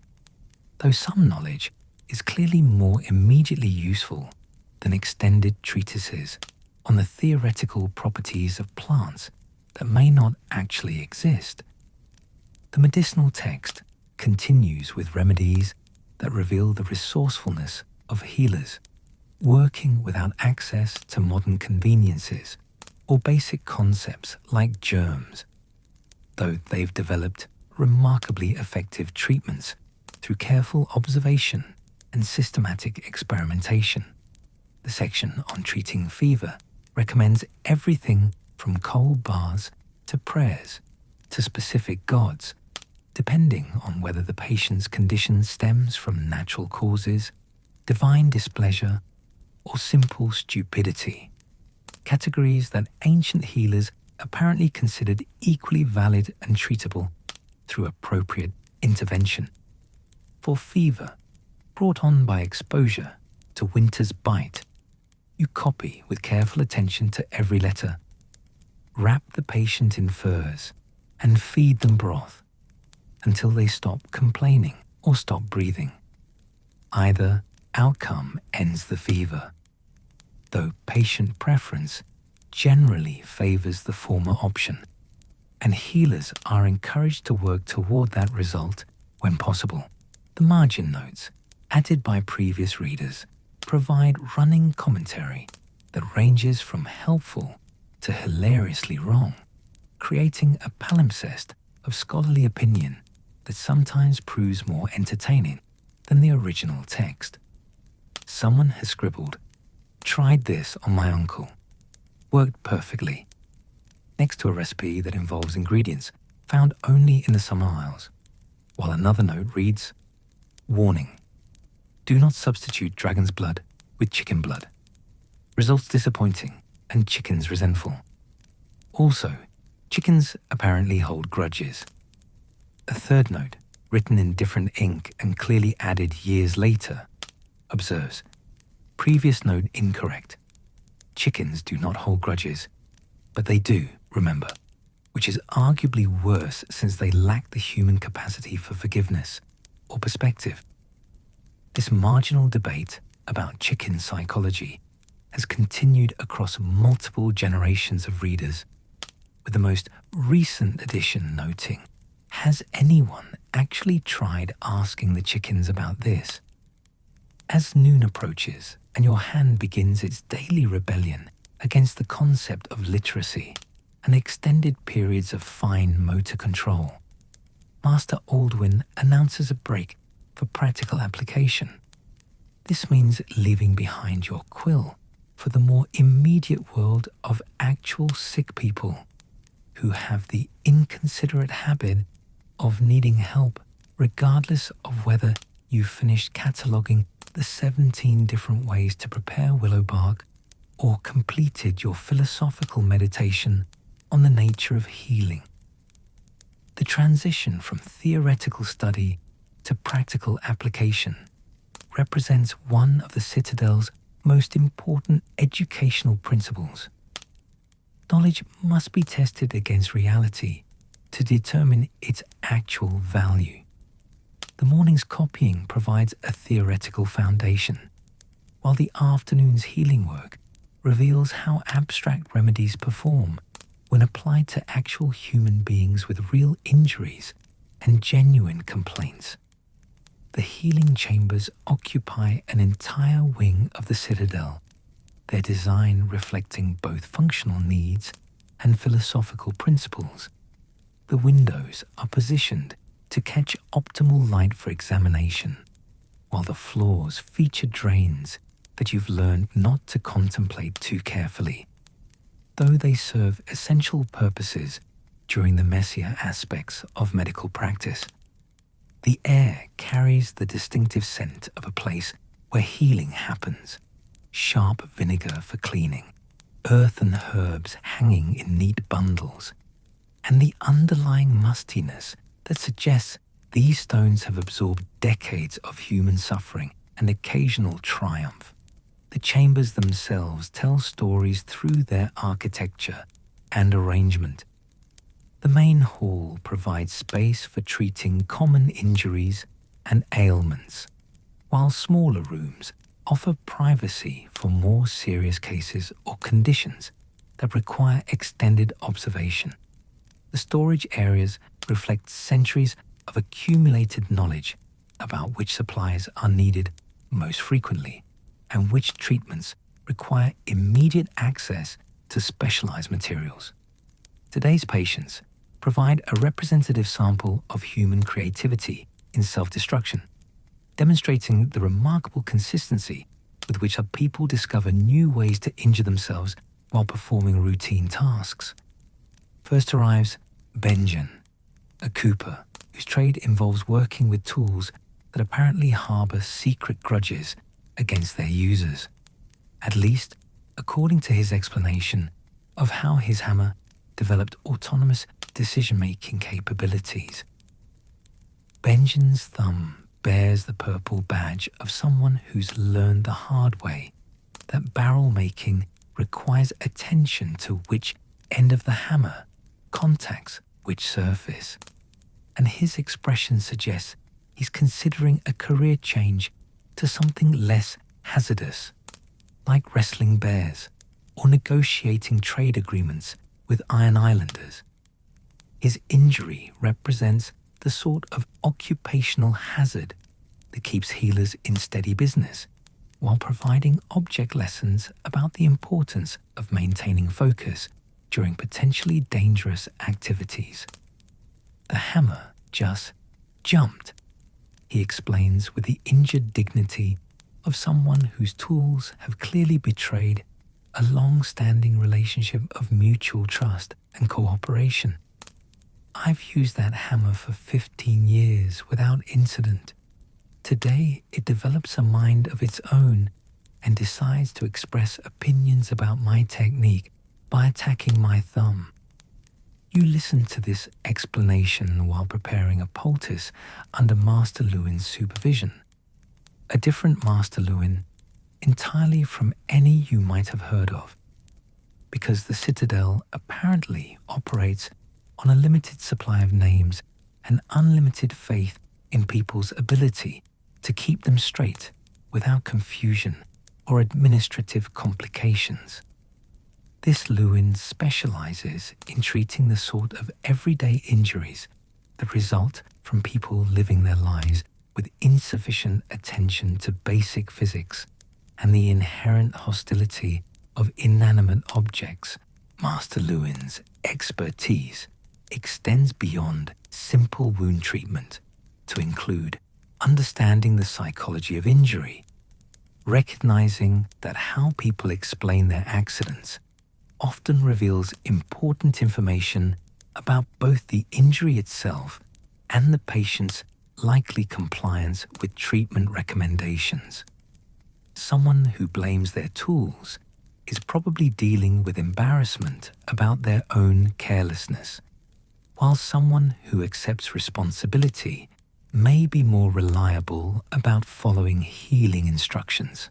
though some knowledge is clearly more immediately useful than extended treatises on the theoretical properties of plants that may not actually exist. The medicinal text continues with remedies that reveal the resourcefulness of healers working without access to modern conveniences or basic concepts like germs, though they've developed remarkably effective treatments through careful observation and systematic experimentation. The section on treating fever recommends everything from cold baths to prayers to specific gods, depending on whether the patient's condition stems from natural causes, divine displeasure, or simple stupidity, categories that ancient healers apparently considered equally valid and treatable through appropriate intervention. For fever, brought on by exposure to winter's bite, you copy with careful attention to every letter. Wrap the patient in furs and feed them broth until they stop complaining or stop breathing. Either outcome ends the fever, though patient preference generally favors the former option, and healers are encouraged to work toward that result when possible. The margin notes, added by previous readers, provide running commentary that ranges from helpful to hilariously wrong, creating a palimpsest of scholarly opinion that sometimes proves more entertaining than the original text. Someone has scribbled, "Tried this on my uncle. Worked perfectly," next to a recipe that involves ingredients found only in the summer isles, while another note reads, "Warning. Do not substitute dragon's blood with chicken blood. Results disappointing and chickens resentful. Also, chickens apparently hold grudges." A third note, written in different ink and clearly added years later, observes, "Previous note incorrect. Chickens do not hold grudges, but they do, remember," which is arguably worse since they lack the human capacity for forgiveness or perspective. This marginal debate about chicken psychology has continued across multiple generations of readers, with the most recent edition noting, "Has anyone actually tried asking the chickens about this?" As noon approaches and your hand begins its daily rebellion against the concept of literacy and extended periods of fine motor control, Master Aldwin announces a break for practical application. This means leaving behind your quill for the more immediate world of actual sick people who have the inconsiderate habit of needing help regardless of whether you've finished cataloguing the 17 different ways to prepare willow bark or completed your philosophical meditation on the nature of healing. The transition from theoretical study to practical application represents one of the Citadel's most important educational principles. Knowledge must be tested against reality to determine its actual value. The morning's copying provides a theoretical foundation, while the afternoon's healing work reveals how abstract remedies perform when applied to actual human beings with real injuries and genuine complaints. The healing chambers occupy an entire wing of the Citadel, their design reflecting both functional needs and philosophical principles. The windows are positioned to catch optimal light for examination, while the floors feature drains that you've learned not to contemplate too carefully, though they serve essential purposes during the messier aspects of medical practice. The air carries the distinctive scent of a place where healing happens. Sharp vinegar for cleaning, earth and herbs hanging in neat bundles, and the underlying mustiness that suggests these stones have absorbed decades of human suffering and occasional triumph. The chambers themselves tell stories through their architecture and arrangement. The main hall provides space for treating common injuries and ailments, while smaller rooms offer privacy for more serious cases or conditions that require extended observation. The storage areas reflect centuries of accumulated knowledge about which supplies are needed most frequently and which treatments require immediate access to specialized materials. Today's patients provide a representative sample of human creativity in self-destruction, demonstrating the remarkable consistency with which our people discover new ways to injure themselves while performing routine tasks. First arrives Benjen, a cooper whose trade involves working with tools that apparently harbor secret grudges against their users, at least according to his explanation of how his hammer developed autonomous decision-making capabilities. Benjen's thumb bears the purple badge of someone who's learned the hard way that barrel making requires attention to which end of the hammer contacts which surface, and his expression suggests he's considering a career change to something less hazardous, like wrestling bears or negotiating trade agreements with Iron Islanders. His injury represents the sort of occupational hazard that keeps healers in steady business, while providing object lessons about the importance of maintaining focus during potentially dangerous activities. The hammer just jumped, he explains with the injured dignity of someone whose tools have clearly betrayed a long-standing relationship of mutual trust and cooperation. I've used that hammer for 15 years without incident. Today, it develops a mind of its own and decides to express opinions about my technique by attacking my thumb. You listen to this explanation while preparing a poultice under Master Lewin's supervision. A different Master Lewin, entirely from any you might have heard of, because the Citadel apparently operates on a limited supply of names and unlimited faith in people's ability to keep them straight without confusion or administrative complications. This Lewin specializes in treating the sort of everyday injuries that result from people living their lives with insufficient attention to basic physics and the inherent hostility of inanimate objects. Master Lewin's expertise extends beyond simple wound treatment to include understanding the psychology of injury, recognizing that how people explain their accidents often reveals important information about both the injury itself and the patient's likely compliance with treatment recommendations. Someone who blames their tools is probably dealing with embarrassment about their own carelessness, while someone who accepts responsibility may be more reliable about following healing instructions.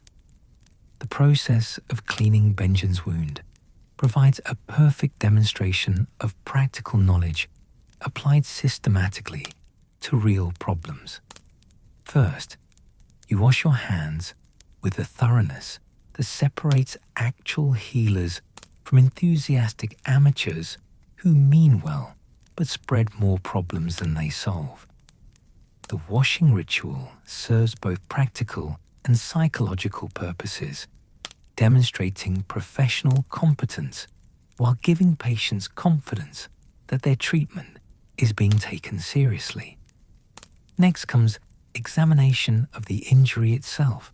The process of cleaning Benjamin's wound provides a perfect demonstration of practical knowledge applied systematically to real problems. First, you wash your hands with a thoroughness that separates actual healers from enthusiastic amateurs who mean well but spread more problems than they solve. The washing ritual serves both practical and psychological purposes, demonstrating professional competence while giving patients confidence that their treatment is being taken seriously. Next comes examination of the injury itself,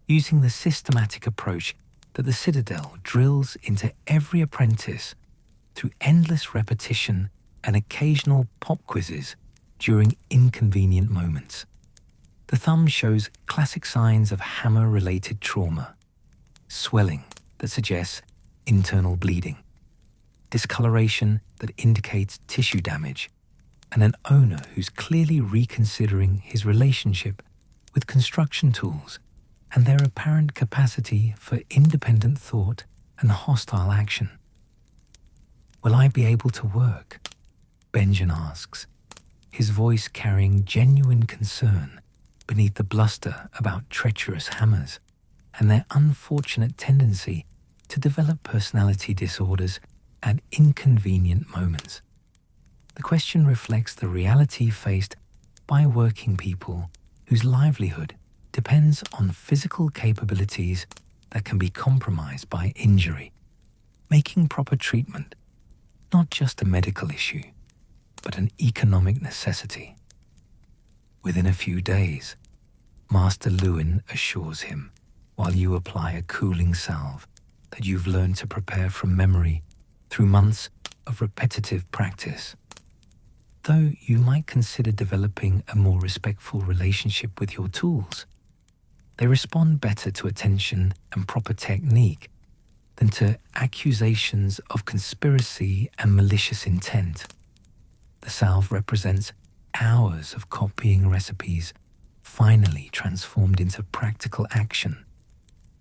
using the systematic approach that the Citadel drills into every apprentice through endless repetition and occasional pop quizzes during inconvenient moments. The thumb shows classic signs of hammer-related trauma: swelling that suggests internal bleeding, discoloration that indicates tissue damage, and an owner who's clearly reconsidering his relationship with construction tools and their apparent capacity for independent thought and hostile action. "Will I be able to work?" Benjamin asks, his voice carrying genuine concern beneath the bluster about treacherous hammers and their unfortunate tendency to develop personality disorders at inconvenient moments. The question reflects the reality faced by working people whose livelihood depends on physical capabilities that can be compromised by injury, making proper treatment not just a medical issue, but an economic necessity. Within a few days, Master Lewin assures him, while you apply a cooling salve that you've learned to prepare from memory through months of repetitive practice. Though you might consider developing a more respectful relationship with your tools, they respond better to attention and proper technique than to accusations of conspiracy and malicious intent. The salve represents hours of copying recipes finally transformed into practical action,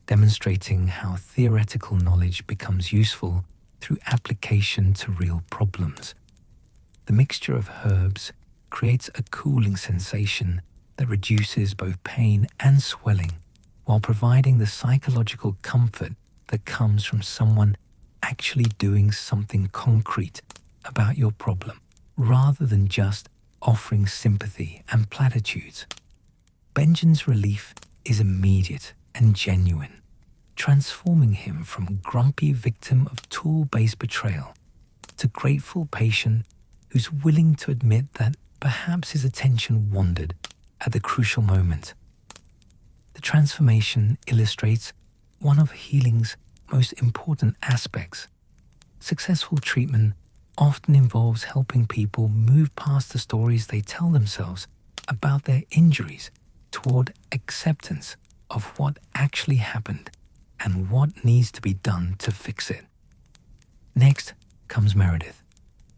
demonstrating how theoretical knowledge becomes useful through application to real problems. The mixture of herbs creates a cooling sensation that reduces both pain and swelling while providing the psychological comfort that comes from someone actually doing something concrete about your problem, rather than just offering sympathy and platitudes. Benjen's relief is immediate and genuine, transforming him from grumpy victim of tool-based betrayal to grateful patient who's willing to admit that perhaps his attention wandered at the crucial moment. The transformation illustrates one of healing's most important aspects. Successful treatment often involves helping people move past the stories they tell themselves about their injuries toward acceptance of what actually happened and what needs to be done to fix it. Next comes Meredith,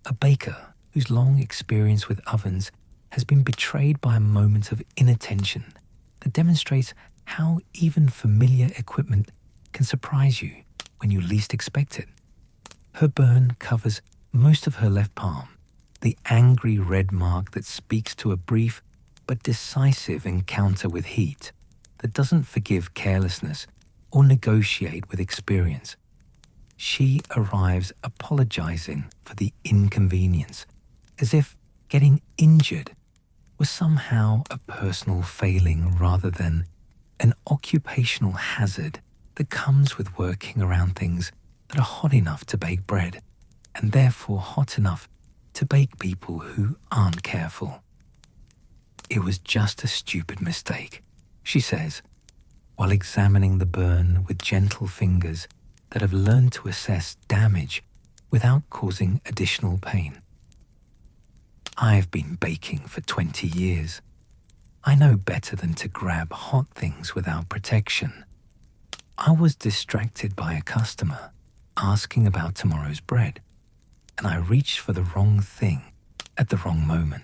a baker whose long experience with ovens has been betrayed by a moment of inattention that demonstrates how even familiar equipment can surprise you when you least expect it. Her burn covers most of her left palm, the angry red mark that speaks to a brief but decisive encounter with heat that doesn't forgive carelessness or negotiate with experience. She arrives apologizing for the inconvenience, as if getting injured was somehow a personal failing rather than an occupational hazard that comes with working around things that are hot enough to bake bread, and therefore hot enough to bake people who aren't careful. "It was just a stupid mistake," she says, while examining the burn with gentle fingers that have learned to assess damage without causing additional pain. "I've been baking for 20 years. I know better than to grab hot things without protection. I was distracted by a customer asking about tomorrow's bread, and I reached for the wrong thing at the wrong moment."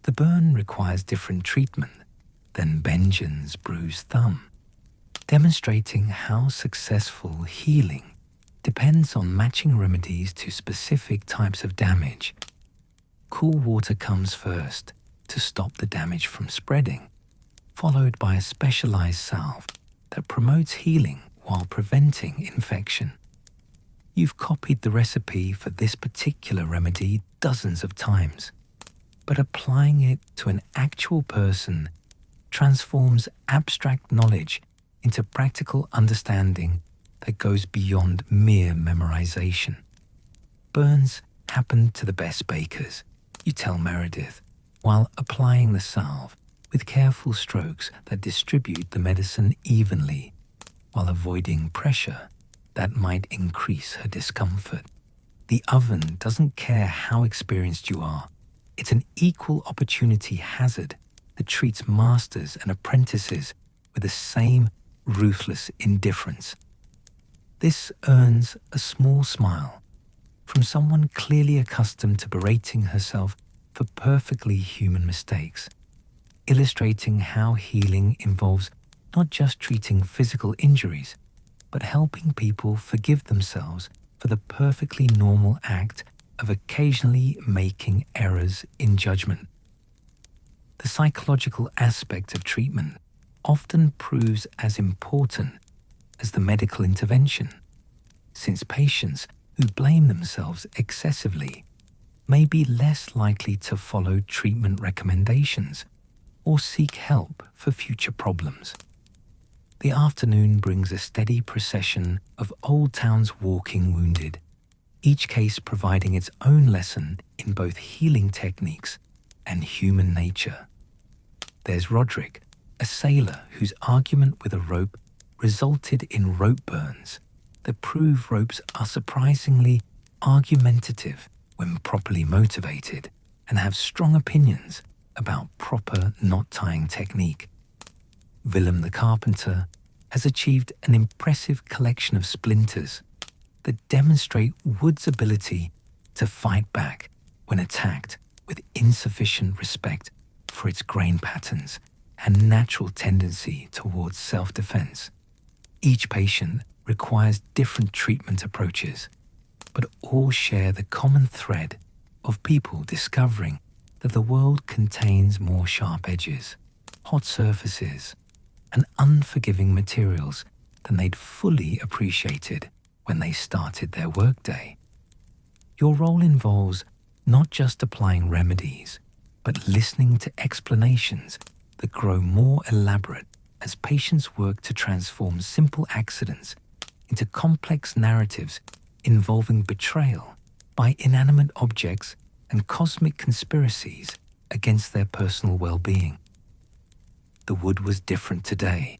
The burn requires different treatment than Benjen's bruised thumb, demonstrating how successful healing depends on matching remedies to specific types of damage. Cool water comes first to stop the damage from spreading, followed by a specialized salve that promotes healing while preventing infection. You've copied the recipe for this particular remedy dozens of times, but applying it to an actual person transforms abstract knowledge into practical understanding that goes beyond mere memorization. Burns happen to the best bakers, you tell Meredith, while applying the salve with careful strokes that distribute the medicine evenly, while avoiding pressure that might increase her discomfort. The oven doesn't care how experienced you are. It's an equal opportunity hazard that treats masters and apprentices with the same ruthless indifference. This earns a small smile from someone clearly accustomed to berating herself for perfectly human mistakes, illustrating how healing involves not just treating physical injuries, but helping people forgive themselves for the perfectly normal act of occasionally making errors in judgment. The psychological aspect of treatment often proves as important as the medical intervention, since patients who blame themselves excessively may be less likely to follow treatment recommendations or seek help for future problems. The afternoon brings a steady procession of Oldtown's walking wounded, each case providing its own lesson in both healing techniques and human nature. There's Roderick, a sailor whose argument with a rope resulted in rope burns that prove ropes are surprisingly argumentative when properly motivated and have strong opinions about proper knot-tying technique. Willem the carpenter has achieved an impressive collection of splinters that demonstrate wood's ability to fight back when attacked with insufficient respect for its grain patterns and natural tendency towards self-defense. Each patient requires different treatment approaches, but all share the common thread of people discovering that the world contains more sharp edges, hot surfaces, and unforgiving materials than they'd fully appreciated when they started their workday. Your role involves not just applying remedies, but listening to explanations that grow more elaborate as patients work to transform simple accidents into complex narratives involving betrayal by inanimate objects and cosmic conspiracies against their personal well-being. The wood was different today,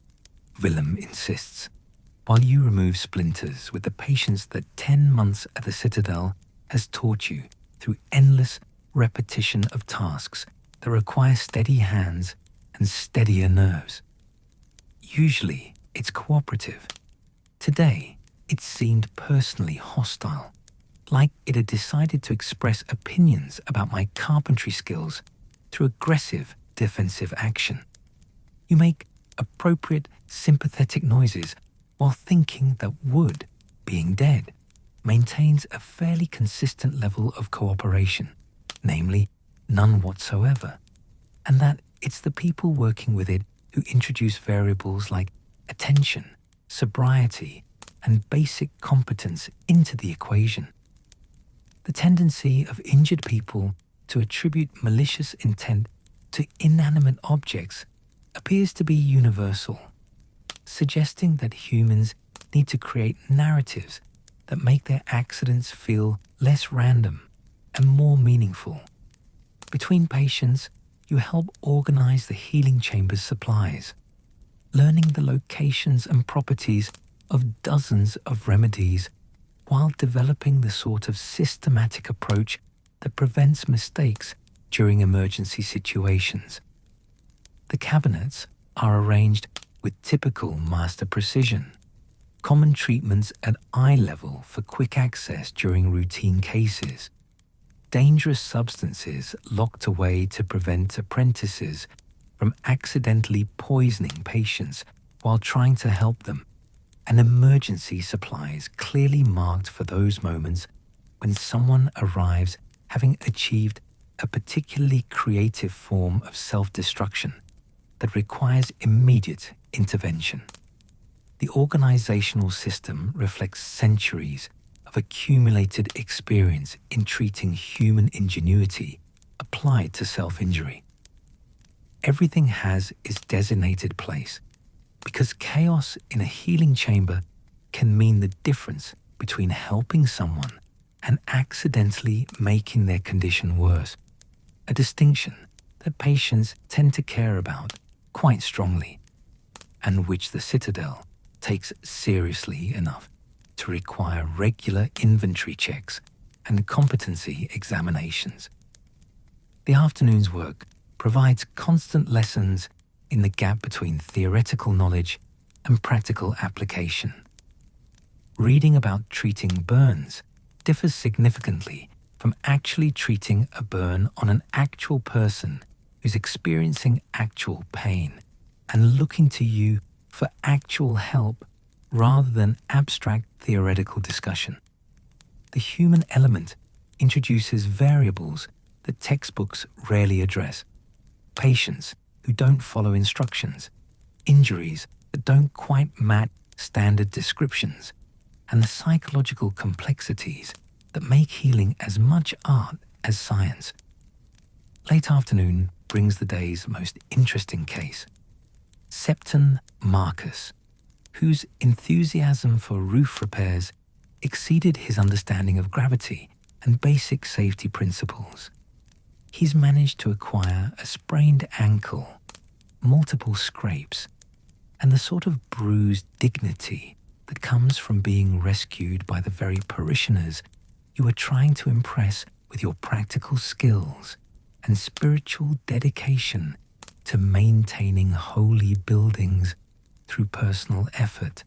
Willem insists, while you remove splinters with the patience that 10 months at the Citadel has taught you through endless repetition of tasks that require steady hands and steadier nerves. Usually, it's cooperative. Today, it seemed personally hostile, like it had decided to express opinions about my carpentry skills through aggressive defensive action. You make appropriate sympathetic noises while thinking that wood, being dead, maintains a fairly consistent level of cooperation, namely none whatsoever, and that it's the people working with it who introduce variables like attention, sobriety, and basic competence into the equation. The tendency of injured people to attribute malicious intent to inanimate objects appears to be universal, suggesting that humans need to create narratives that make their accidents feel less random and more meaningful. Between patients, you help organize the healing chamber's supplies, learning the locations and properties of dozens of remedies while developing the sort of systematic approach that prevents mistakes during emergency situations. The cabinets are arranged with typical Maester precision, common treatments at eye level for quick access during routine cases, dangerous substances locked away to prevent apprentices from accidentally poisoning patients while trying to help them, and emergency supplies clearly marked for those moments when someone arrives having achieved a particularly creative form of self-destruction that requires immediate intervention. The organizational system reflects centuries of accumulated experience in treating human ingenuity applied to self-injury. Everything has its designated place, because chaos in a healing chamber can mean the difference between helping someone and accidentally making their condition worse, a distinction that patients tend to care about quite strongly, and which the Citadel takes seriously enough to require regular inventory checks and competency examinations. The afternoon's work provides constant lessons in the gap between theoretical knowledge and practical application. Reading about treating burns differs significantly from actually treating a burn on an actual person who's experiencing actual pain and looking to you for actual help rather than abstract theoretical discussion. The human element introduces variables that textbooks rarely address: patients who don't follow instructions, injuries that don't quite match standard descriptions, and the psychological complexities that make healing as much art as science. Late afternoon brings the day's most interesting case: Septon Marcus, whose enthusiasm for roof repairs exceeded his understanding of gravity and basic safety principles. He's managed to acquire a sprained ankle, multiple scrapes, and the sort of bruised dignity that comes from being rescued by the very parishioners you are trying to impress with your practical skills and spiritual dedication to maintaining holy buildings through personal effort.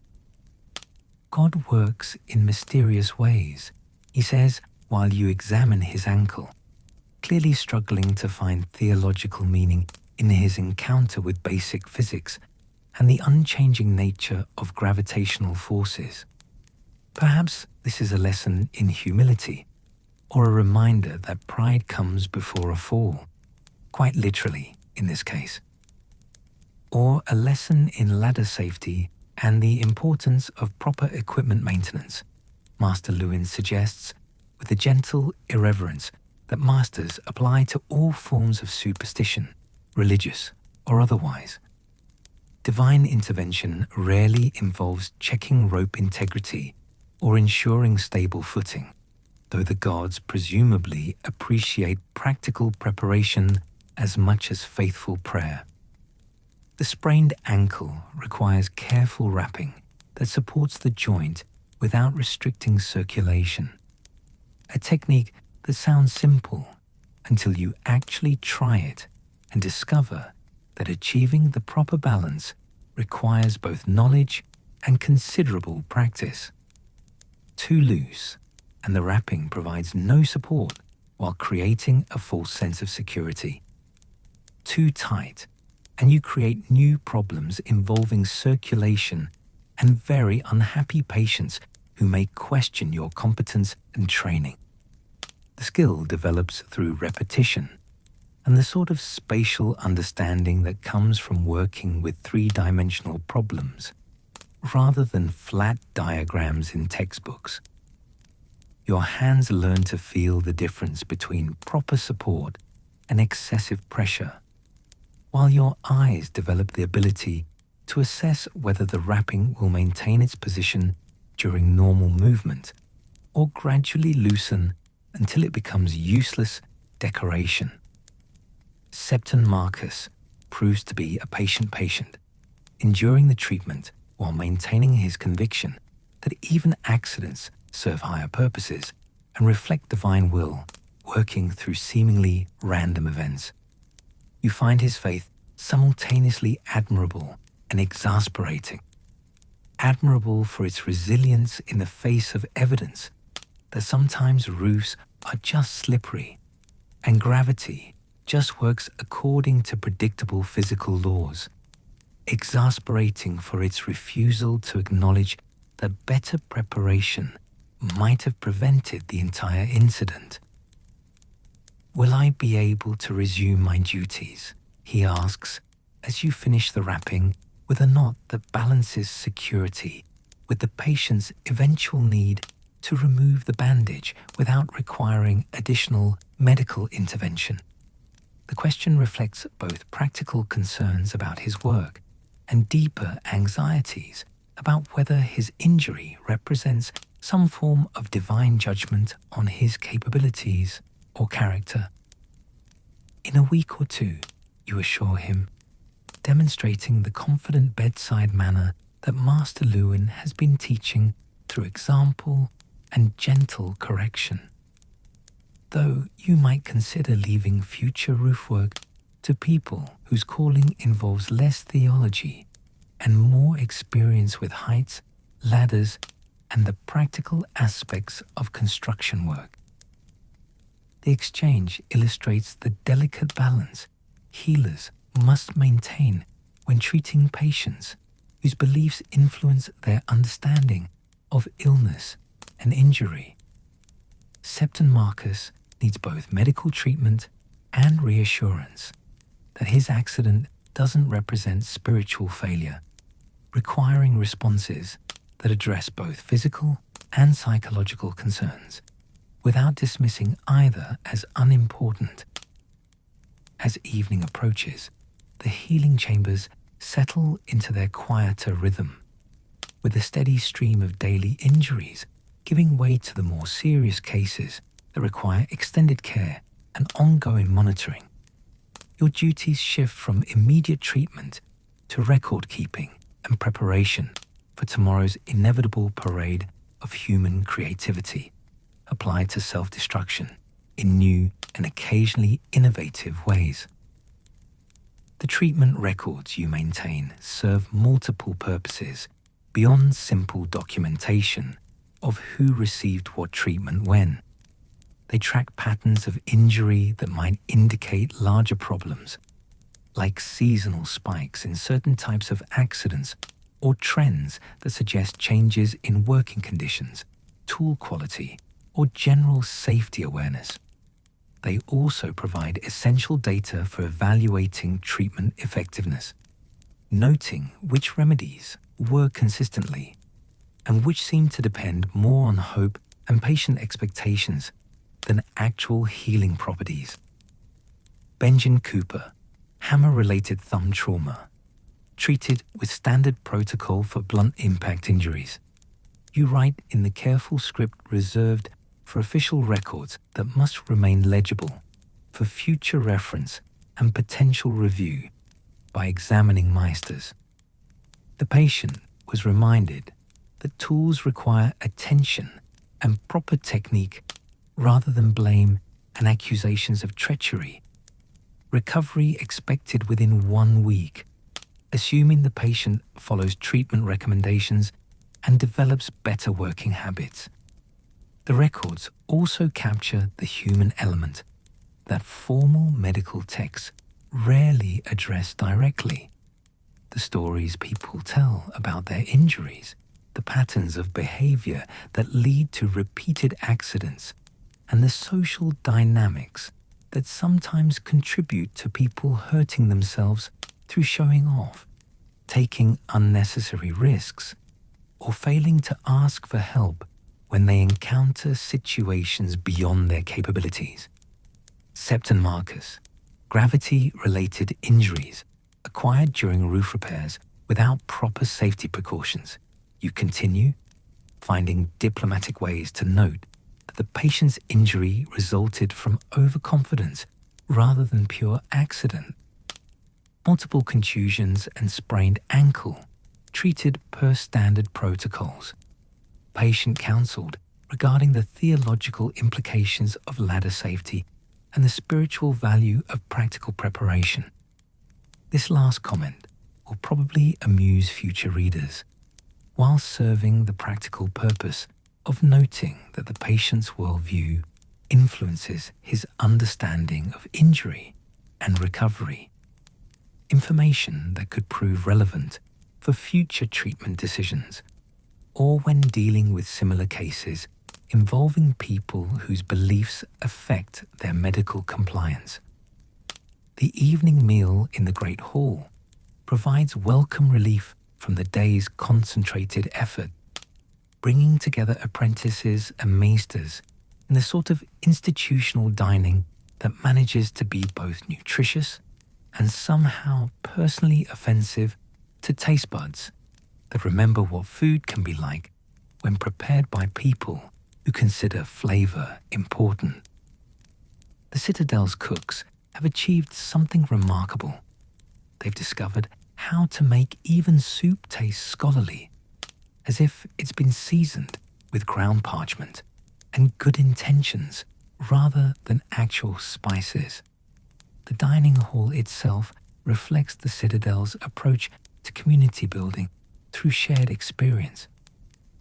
God works in mysterious ways, he says while you examine his ankle, clearly struggling to find theological meaning in his encounter with basic physics and the unchanging nature of gravitational forces. Perhaps this is a lesson in humility, or a reminder that pride comes before a fall, quite literally in this case. Or a lesson in ladder safety and the importance of proper equipment maintenance, Master Lewin suggests with a gentle irreverence that masters apply to all forms of superstition, religious or otherwise. Divine intervention rarely involves checking rope integrity or ensuring stable footing, though the gods presumably appreciate practical preparation as much as faithful prayer. The sprained ankle requires careful wrapping that supports the joint without restricting circulation, a technique that sounds simple until you actually try it and discover that achieving the proper balance requires both knowledge and considerable practice. Too loose, and the wrapping provides no support while creating a false sense of security. Too tight, and you create new problems involving circulation and very unhappy patients who may question your competence and training. The skill develops through repetition and the sort of spatial understanding that comes from working with three-dimensional problems rather than flat diagrams in textbooks. Your hands learn to feel the difference between proper support and excessive pressure, while your eyes develop the ability to assess whether the wrapping will maintain its position during normal movement or gradually loosen until it becomes useless decoration. Septon Marcus proves to be a patient, enduring the treatment while maintaining his conviction that even accidents serve higher purposes and reflect divine will working through seemingly random events. You find his faith simultaneously admirable and exasperating. Admirable for its resilience in the face of evidence that sometimes roofs are just slippery and gravity just works according to predictable physical laws. Exasperating for its refusal to acknowledge that better preparation might have prevented the entire incident. "Will I be able to resume my duties?" he asks as you finish the wrapping with a knot that balances security with the patient's eventual need to remove the bandage without requiring additional medical intervention. The question reflects both practical concerns about his work and deeper anxieties about whether his injury represents some form of divine judgment on his capabilities or character. In a week or two, you assure him, demonstrating the confident bedside manner that Master Lewin has been teaching through example and gentle correction. Though you might consider leaving future roof work to people whose calling involves less theology and more experience with heights, ladders, and the practical aspects of construction work. The exchange illustrates the delicate balance healers must maintain when treating patients whose beliefs influence their understanding of illness and injury. Septon Marcus needs both medical treatment and reassurance that his accident doesn't represent spiritual failure, requiring responses that address both physical and psychological concerns, without dismissing either as unimportant. As evening approaches, the healing chambers settle into their quieter rhythm, with a steady stream of daily injuries giving way to the more serious cases that require extended care and ongoing monitoring. Your duties shift from immediate treatment to record keeping and preparation for tomorrow's inevitable parade of human creativity, applied to self-destruction in new and occasionally innovative ways. The treatment records you maintain serve multiple purposes beyond simple documentation of who received what treatment when. They track patterns of injury that might indicate larger problems, like seasonal spikes in certain types of accidents or trends that suggest changes in working conditions, tool quality, or general safety awareness. They also provide essential data for evaluating treatment effectiveness, noting which remedies work consistently and which seem to depend more on hope and patient expectations than actual healing properties. Benjamin Cooper, hammer-related thumb trauma, treated with standard protocol for blunt impact injuries. You write in the careful script reserved for official records that must remain legible for future reference and potential review by examining Maesters. The patient was reminded that tools require attention and proper technique rather than blame and accusations of treachery. Recovery expected within 1 week, assuming the patient follows treatment recommendations and develops better working habits. The records also capture the human element that formal medical texts rarely address directly. The stories people tell about their injuries, the patterns of behavior that lead to repeated accidents, and the social dynamics that sometimes contribute to people hurting themselves through showing off, taking unnecessary risks, or failing to ask for help when they encounter situations beyond their capabilities. Septon Marcus, gravity-related injuries acquired during roof repairs without proper safety precautions. You continue, finding diplomatic ways to note that the patient's injury resulted from overconfidence rather than pure accident. Multiple contusions and sprained ankle, treated per standard protocols. Patient counseled regarding the theological implications of ladder safety and the spiritual value of practical preparation. This last comment will probably amuse future readers, while serving the practical purpose of noting that the patient's worldview influences his understanding of injury and recovery. Information that could prove relevant for future treatment decisions, or when dealing with similar cases involving people whose beliefs affect their medical compliance. The evening meal in the Great Hall provides welcome relief from the day's concentrated effort, bringing together apprentices and maesters in the sort of institutional dining that manages to be both nutritious and somehow personally offensive to taste buds that remember what food can be like when prepared by people who consider flavor important. The Citadel's cooks have achieved something remarkable. They've discovered how to make even soup taste scholarly, as if it's been seasoned with ground parchment and good intentions rather than actual spices. The dining hall itself reflects the Citadel's approach to community building through shared experience.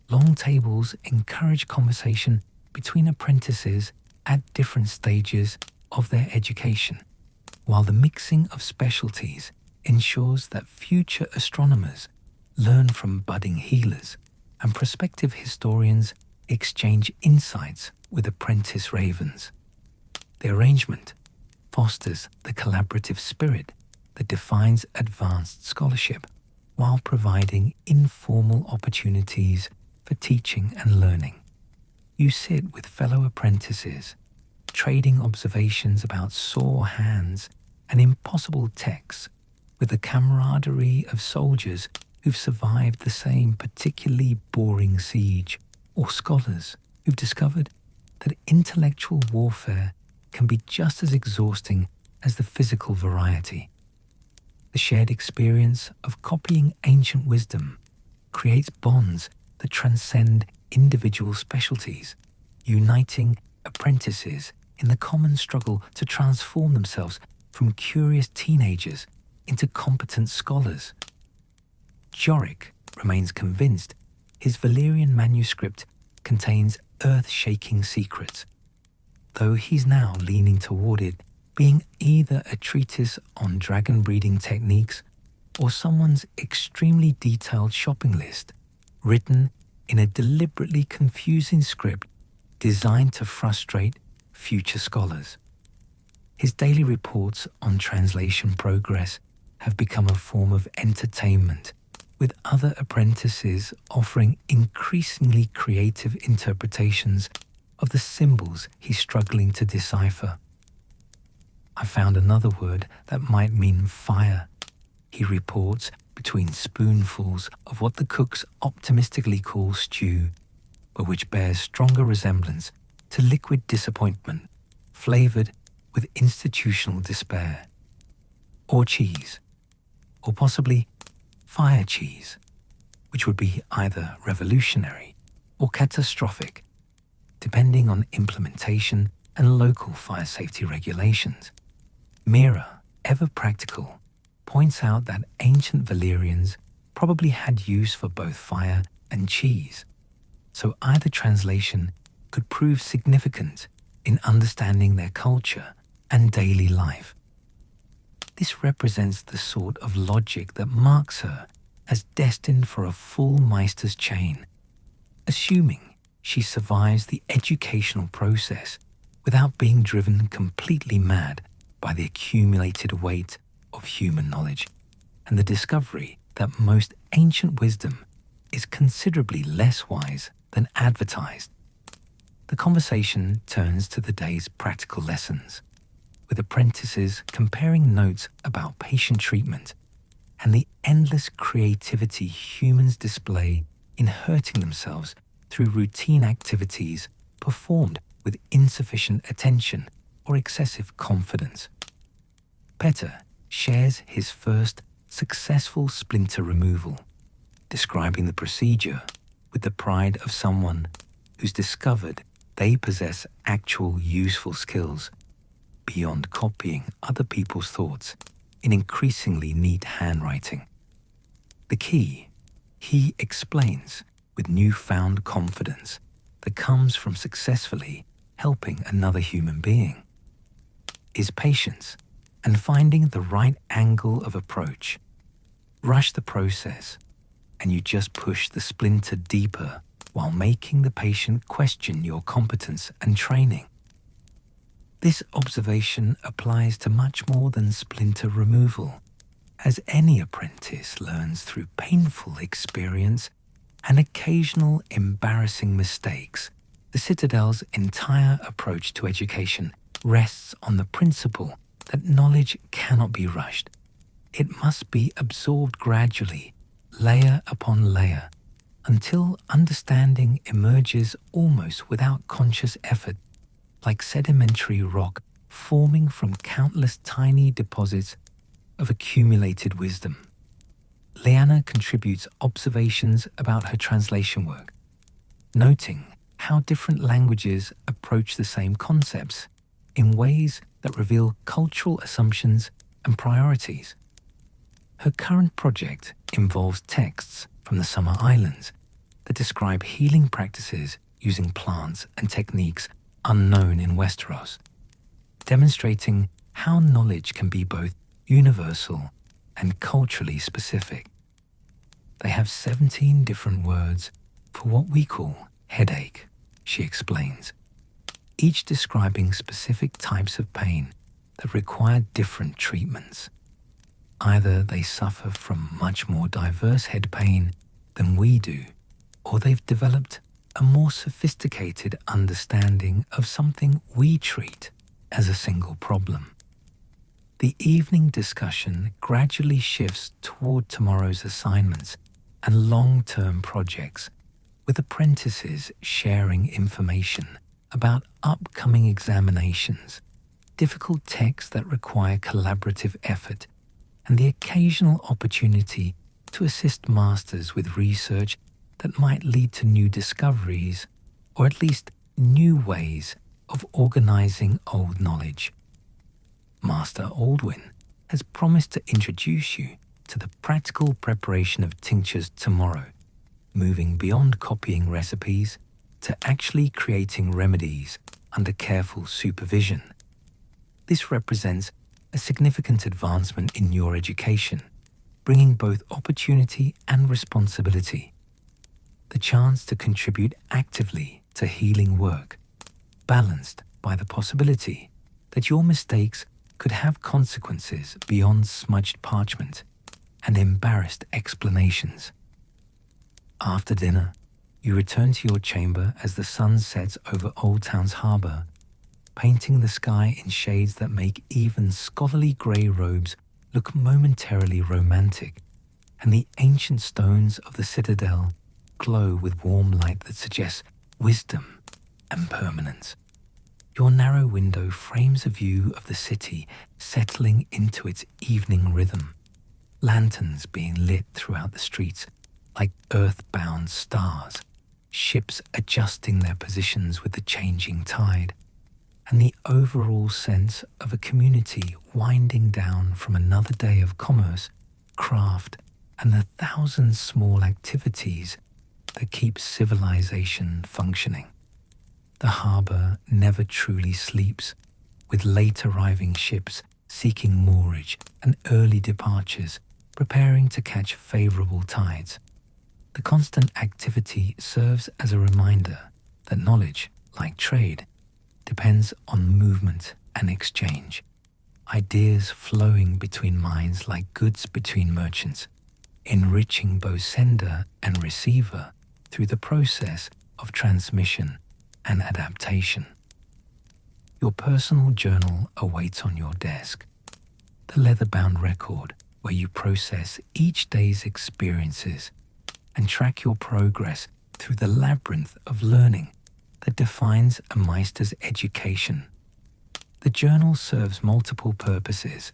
Long tables encourage conversation between apprentices at different stages of their education, while the mixing of specialties ensures that future astronomers learn from budding healers and prospective historians exchange insights with apprentice ravens. The arrangement fosters the collaborative spirit that defines advanced scholarship while providing informal opportunities for teaching and learning. You sit with fellow apprentices, trading observations about sore hands and impossible texts with the camaraderie of soldiers who've survived the same particularly boring siege, or scholars who've discovered that intellectual warfare can be just as exhausting as the physical variety. The shared experience of copying ancient wisdom creates bonds that transcend individual specialties, uniting apprentices in the common struggle to transform themselves from curious teenagers into competent scholars. Jorik remains convinced his Valyrian manuscript contains earth-shaking secrets, though he's now leaning toward it being either a treatise on dragon breeding techniques or someone's extremely detailed shopping list, written in a deliberately confusing script designed to frustrate future scholars. His daily reports on translation progress have become a form of entertainment, with other apprentices offering increasingly creative interpretations of the symbols he's struggling to decipher. I found another word that might mean fire, he reports, between spoonfuls of what the cooks optimistically call stew, but which bears stronger resemblance to liquid disappointment, flavoured with institutional despair. Or cheese, or possibly fire cheese, which would be either revolutionary or catastrophic, depending on implementation and local fire safety regulations. Mira, ever practical, points out that ancient Valyrians probably had use for both fire and cheese, so either translation could prove significant in understanding their culture and daily life. This represents the sort of logic that marks her as destined for a full Maester's chain, assuming she survives the educational process without being driven completely mad by the accumulated weight of human knowledge and the discovery that most ancient wisdom is considerably less wise than advertised. The conversation turns to the day's practical lessons, with apprentices comparing notes about patient treatment and the endless creativity humans display in hurting themselves through routine activities performed with insufficient attention or excessive confidence. Petter shares his first successful splinter removal, describing the procedure with the pride of someone who's discovered they possess actual useful skills beyond copying other people's thoughts in increasingly neat handwriting. The key, he explains with newfound confidence, that comes from successfully helping another human being, is patience and finding the right angle of approach. Rush the process, and you just push the splinter deeper while making the patient question your competence and training. This observation applies to much more than splinter removal, as any apprentice learns through painful experience and occasional embarrassing mistakes. The Citadel's entire approach to education rests on the principle that knowledge cannot be rushed. It must be absorbed gradually, layer upon layer, until understanding emerges almost without conscious effort, like sedimentary rock forming from countless tiny deposits of accumulated wisdom. Leanna contributes observations about her translation work, noting how different languages approach the same concepts in ways that reveal cultural assumptions and priorities. Her current project involves texts from the Summer Islands that describe healing practices using plants and techniques unknown in Westeros, demonstrating how knowledge can be both universal and culturally specific. They have 17 different words for what we call headache, she explains, each describing specific types of pain that require different treatments. Either they suffer from much more diverse head pain than we do, or they've developed a more sophisticated understanding of something we treat as a single problem. The evening discussion gradually shifts toward tomorrow's assignments and long-term projects, with apprentices sharing information about upcoming examinations, difficult texts that require collaborative effort, and the occasional opportunity to assist masters with research that might lead to new discoveries, or at least new ways of organizing old knowledge. Master Aldwin has promised to introduce you to the practical preparation of tinctures tomorrow, moving beyond copying recipes to actually creating remedies under careful supervision. This represents a significant advancement in your education, bringing both opportunity and responsibility. The chance to contribute actively to healing work, balanced by the possibility that your mistakes could have consequences beyond smudged parchment and embarrassed explanations. After dinner, you return to your chamber as the sun sets over Oldtown's harbour, painting the sky in shades that make even scholarly grey robes look momentarily romantic, and the ancient stones of the Citadel glow with warm light that suggests wisdom and permanence. Your narrow window frames a view of the city settling into its evening rhythm, lanterns being lit throughout the streets like earthbound stars, ships adjusting their positions with the changing tide, and the overall sense of a community winding down from another day of commerce, craft, and the thousand small activities that keep civilization functioning. The harbour never truly sleeps, with late arriving ships seeking moorage and early departures preparing to catch favourable tides. The constant activity serves as a reminder that knowledge, like trade, depends on movement and exchange, ideas flowing between minds like goods between merchants, enriching both sender and receiver through the process of transmission and adaptation. Your personal journal awaits on your desk, the leather-bound record where you process each day's experiences and track your progress through the labyrinth of learning that defines a Maester's education. The journal serves multiple purposes: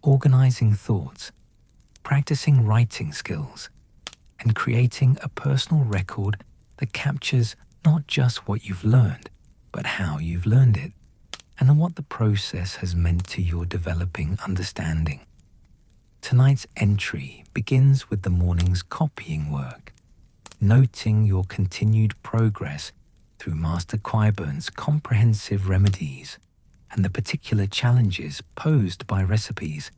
organizing thoughts, practicing writing skills, and creating a personal record that captures not just what you've learned, but how you've learned it, and what the process has meant to your developing understanding. Tonight's entry begins with the morning's copying work, noting your continued progress through Master Quiburn's comprehensive remedies and the particular challenges posed by recipes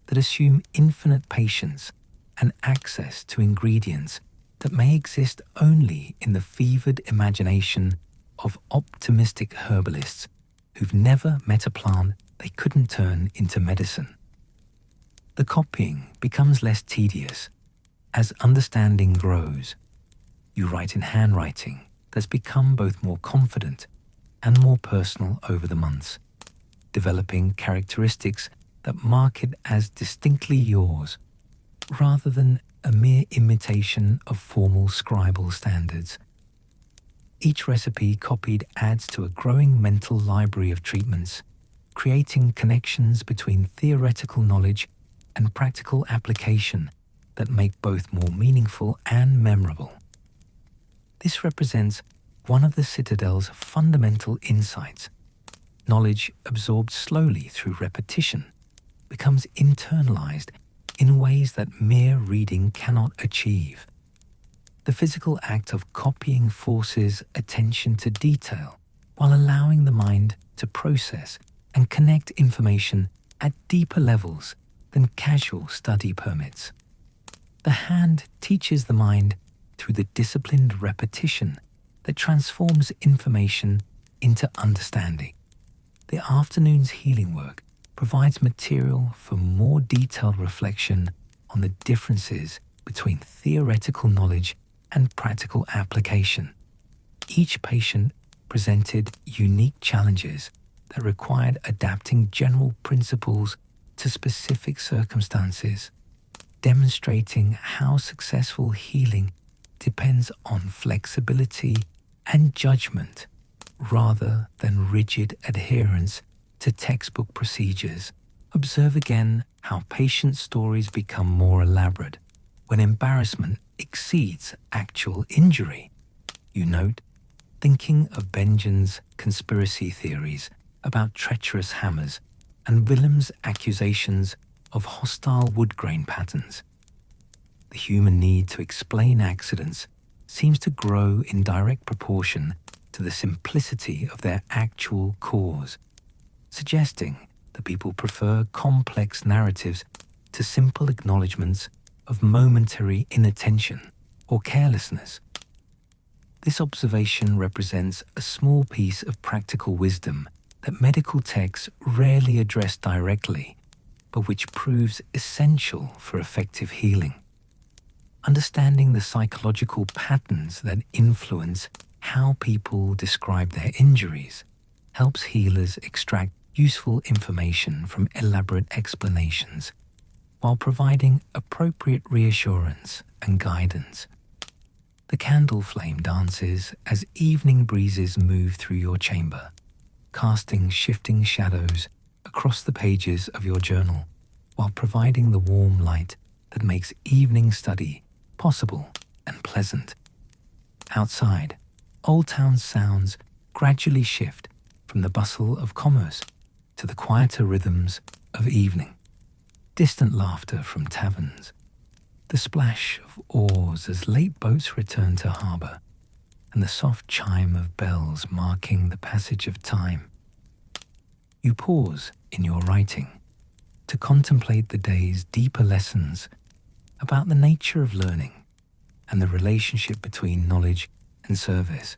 that assume infinite patience and access to ingredients that may exist only in the fevered imagination of optimistic herbalists who've never met a plant they couldn't turn into medicine. The copying becomes less tedious as understanding grows. You write in handwriting that's become both more confident and more personal over the months, developing characteristics that mark it as distinctly yours, rather than a mere imitation of formal scribal standards. Each recipe copied adds to a growing mental library of treatments, creating connections between theoretical knowledge and practical application that make both more meaningful and memorable. This represents one of the Citadel's fundamental insights. Knowledge absorbed slowly through repetition becomes internalized in ways that mere reading cannot achieve. The physical act of copying forces attention to detail while allowing the mind to process and connect information at deeper levels than casual study permits. The hand teaches the mind through the disciplined repetition that transforms information into understanding. The afternoon's healing work provides material for more detailed reflection on the differences between theoretical knowledge and practical application. Each patient presented unique challenges that required adapting general principles to specific circumstances, demonstrating how successful healing depends on flexibility and judgment rather than rigid adherence to textbook procedures. Observe again how patient stories become more elaborate when embarrassment exceeds actual injury. You note, thinking of Benjamin's conspiracy theories about treacherous hammers and Willem's accusations of hostile wood grain patterns. The human need to explain accidents seems to grow in direct proportion to the simplicity of their actual cause, suggesting that people prefer complex narratives to simple acknowledgements of momentary inattention or carelessness. This observation represents a small piece of practical wisdom that medical texts rarely address directly, but which proves essential for effective healing. Understanding the psychological patterns that influence how people describe their injuries helps healers extract useful information from elaborate explanations while providing appropriate reassurance and guidance. The candle flame dances as evening breezes move through your chamber, casting shifting shadows across the pages of your journal while providing the warm light that makes evening study possible and pleasant. Outside, Oldtown sounds gradually shift from the bustle of commerce to the quieter rhythms of evening. Distant laughter from taverns, the splash of oars as late boats return to harbour, and the soft chime of bells marking the passage of time. You pause in your writing to contemplate the day's deeper lessons about the nature of learning and the relationship between knowledge and service.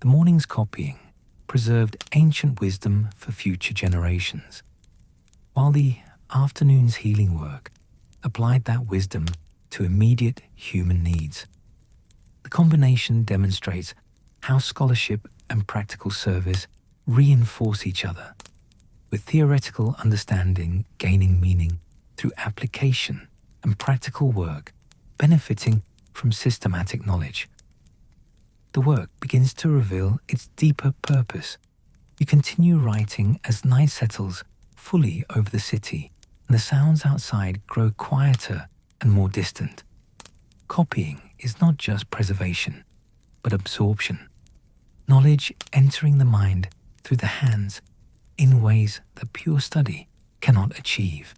The morning's copying preserved ancient wisdom for future generations, while the afternoon's healing work applied that wisdom to immediate human needs. The combination demonstrates how scholarship and practical service reinforce each other, with theoretical understanding gaining meaning through application and practical work benefiting from systematic knowledge. The work begins to reveal its deeper purpose. You continue writing as night settles fully over the city and the sounds outside grow quieter and more distant. Copying is not just preservation, but absorption. Knowledge entering the mind through the hands in ways that pure study cannot achieve.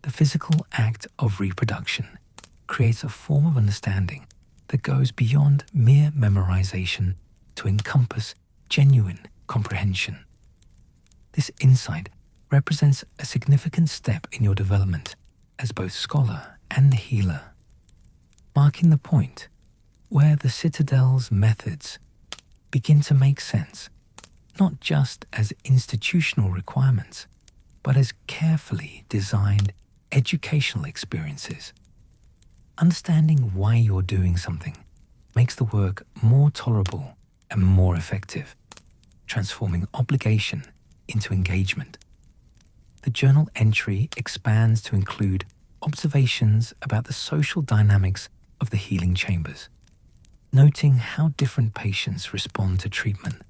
The physical act of reproduction creates a form of understanding that goes beyond mere memorization to encompass genuine comprehension. This insight represents a significant step in your development as both scholar and healer, marking the point where the Citadel's methods begin to make sense, not just as institutional requirements, but as carefully designed educational experiences. Understanding why you're doing something makes the work more tolerable and more effective, transforming obligation into engagement. The journal entry expands to include observations about the social dynamics of the healing chambers, noting how different patients respond to treatment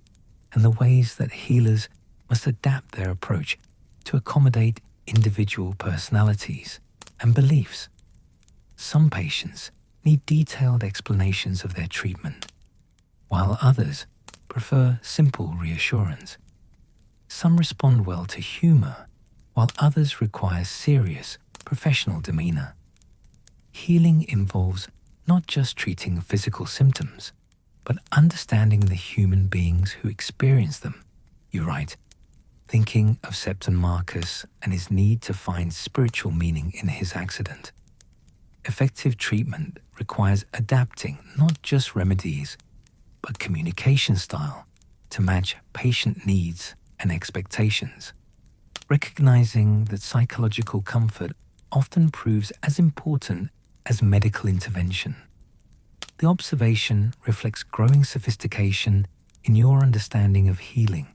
and the ways that healers must adapt their approach to accommodate individual personalities and beliefs. Some patients need detailed explanations of their treatment, while others prefer simple reassurance. Some respond well to humor, while others require serious, professional demeanor. Healing involves not just treating physical symptoms, but understanding the human beings who experience them. You write, thinking of Septon Marcus and his need to find spiritual meaning in his accident. Effective treatment requires adapting not just remedies, but communication style to match patient needs and expectations. Recognizing that psychological comfort often proves as important as medical intervention. The observation reflects growing sophistication in your understanding of healing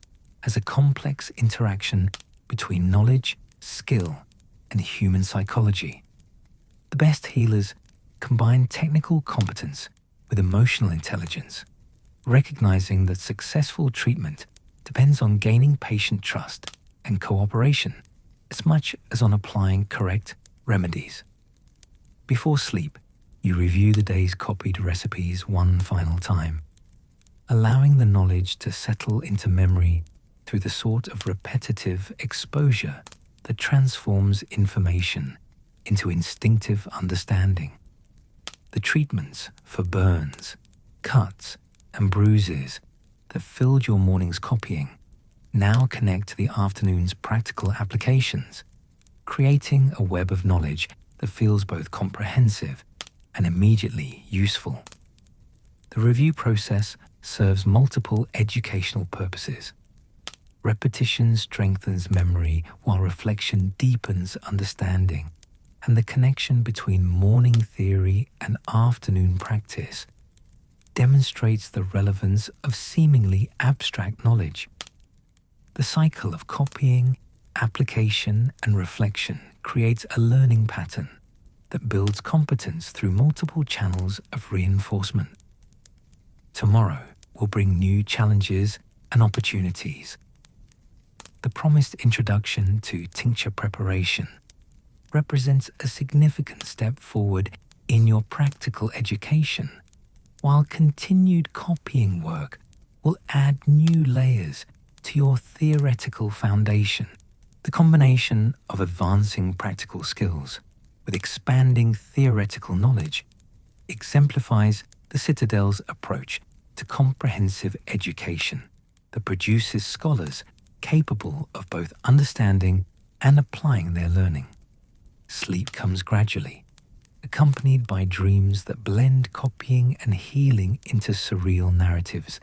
as a complex interaction between knowledge, skill, and human psychology. The best healers combine technical competence with emotional intelligence, recognizing that successful treatment depends on gaining patient trust and cooperation as much as on applying correct remedies. Before sleep, you review the day's copied recipes one final time, allowing the knowledge to settle into memory through the sort of repetitive exposure that transforms information into instinctive understanding. The treatments for burns, cuts, and bruises that filled your morning's copying now connect to the afternoon's practical applications, creating a web of knowledge that feels both comprehensive and immediately useful. The review process serves multiple educational purposes. Repetition strengthens memory while reflection deepens understanding, and the connection between morning theory and afternoon practice demonstrates the relevance of seemingly abstract knowledge. The cycle of copying, application, and reflection creates a learning pattern that builds competence through multiple channels of reinforcement. Tomorrow will bring new challenges and opportunities. The promised introduction to tincture preparation represents a significant step forward in your practical education, while continued copying work will add new layers to your theoretical foundation. The combination of advancing practical skills with expanding theoretical knowledge exemplifies the Citadel's approach to comprehensive education that produces scholars capable of both understanding and applying their learning. Sleep comes gradually, accompanied by dreams that blend copying and healing into surreal narratives,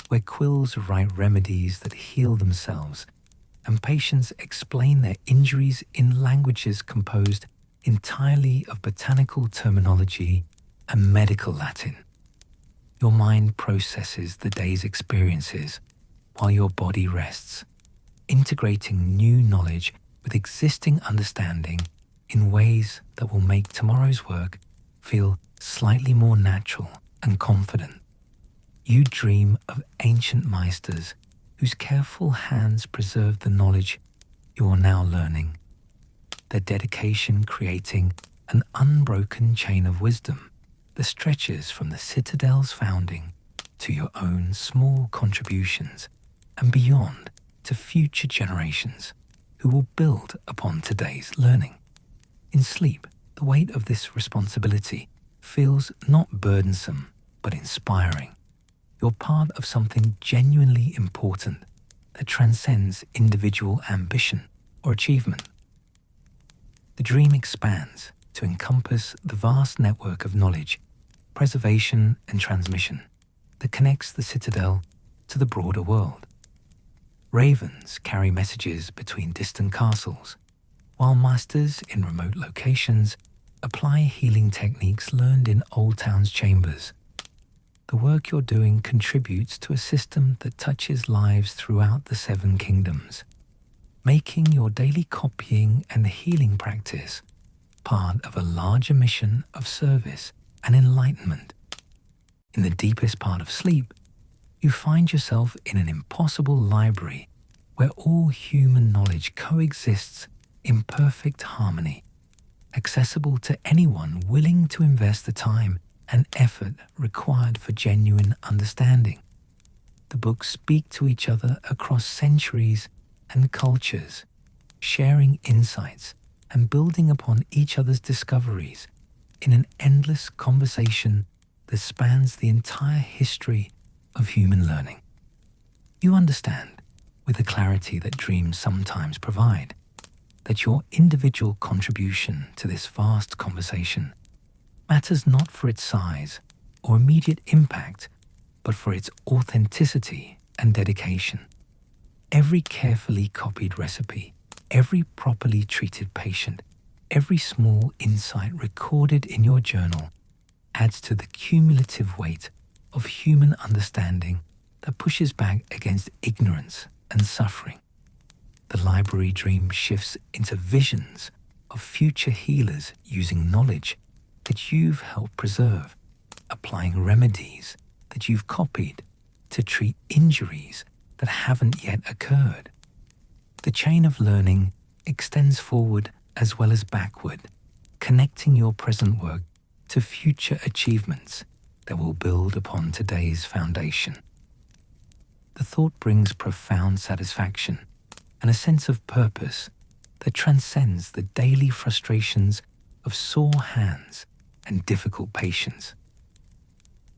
where quills write remedies that heal themselves, and patients explain their injuries in languages composed entirely of botanical terminology and medical Latin. Your mind processes the day's experiences while your body rests, integrating new knowledge with existing understanding in ways that will make tomorrow's work feel slightly more natural and confident. You dream of ancient Maesters whose careful hands preserve the knowledge you are now learning, their dedication creating an unbroken chain of wisdom that stretches from the Citadel's founding to your own small contributions and beyond to future generations who will build upon today's learning. In sleep, the weight of this responsibility feels not burdensome but inspiring. You're part of something genuinely important that transcends individual ambition or achievement. The dream expands to encompass the vast network of knowledge, preservation, and transmission that connects the Citadel to the broader world. Ravens carry messages between distant castles, while masters in remote locations apply healing techniques learned in Oldtown's chambers. The work you're doing contributes to a system that touches lives throughout the Seven Kingdoms, making your daily copying and healing practice part of a larger mission of service and enlightenment. In the deepest part of sleep, you find yourself in an impossible library where all human knowledge coexists in perfect harmony, accessible to anyone willing to invest the time and effort required for genuine understanding. The books speak to each other across centuries and cultures, sharing insights and building upon each other's discoveries in an endless conversation that spans the entire history of human learning. You understand, with the clarity that dreams sometimes provide, that your individual contribution to this vast conversation matters not for its size or immediate impact, but for its authenticity and dedication. Every carefully copied recipe, every properly treated patient, every small insight recorded in your journal adds to the cumulative weight of human understanding that pushes back against ignorance and suffering. The library dream shifts into visions of future healers using knowledge that you've helped preserve, applying remedies that you've copied to treat injuries that haven't yet occurred. The chain of learning extends forward as well as backward, connecting your present work to future achievements that will build upon today's foundation. The thought brings profound satisfaction and a sense of purpose that transcends the daily frustrations of sore hands and difficult patience.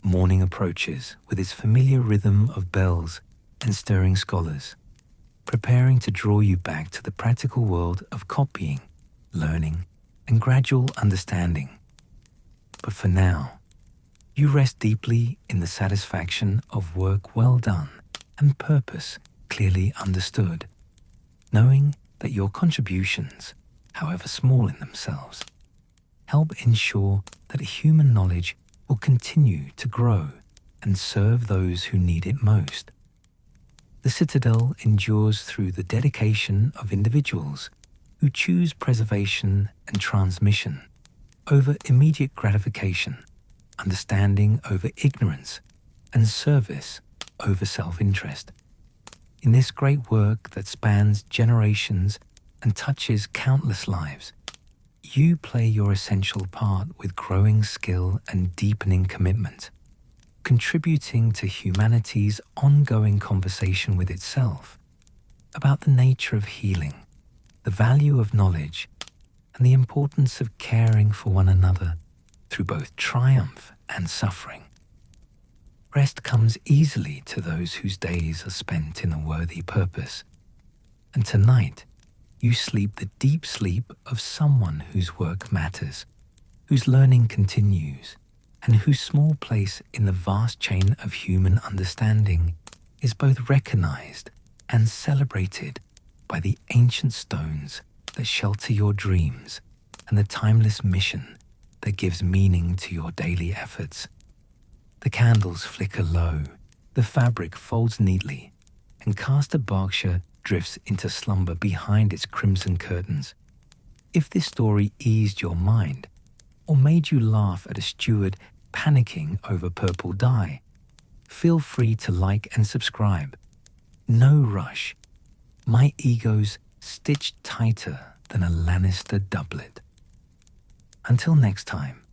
Morning approaches with its familiar rhythm of bells and stirring scholars, preparing to draw you back to the practical world of copying, learning, and gradual understanding. But for now, you rest deeply in the satisfaction of work well done and purpose clearly understood, knowing that your contributions, however small in themselves, help ensure that human knowledge will continue to grow and serve those who need it most. The Citadel endures through the dedication of individuals who choose preservation and transmission over immediate gratification, understanding over ignorance, and service over self-interest. In this great work that spans generations and touches countless lives, you play your essential part with growing skill and deepening commitment, contributing to humanity's ongoing conversation with itself about the nature of healing, the value of knowledge, and the importance of caring for one another through both triumph and suffering. Rest comes easily to those whose days are spent in a worthy purpose, and tonight you sleep the deep sleep of someone whose work matters, whose learning continues, and whose small place in the vast chain of human understanding is both recognized and celebrated by the ancient stones that shelter your dreams and the timeless mission that gives meaning to your daily efforts. The candles flicker low, the fabric folds neatly, and Caster Berkshire drifts into slumber behind its crimson curtains. If this story eased your mind, or made you laugh at a steward panicking over purple dye, feel free to like and subscribe. No rush. My ego's stitched tighter than a Lannister doublet. Until next time,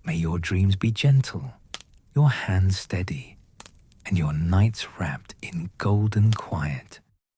may your dreams be gentle, your hands steady, and your nights wrapped in golden quiet.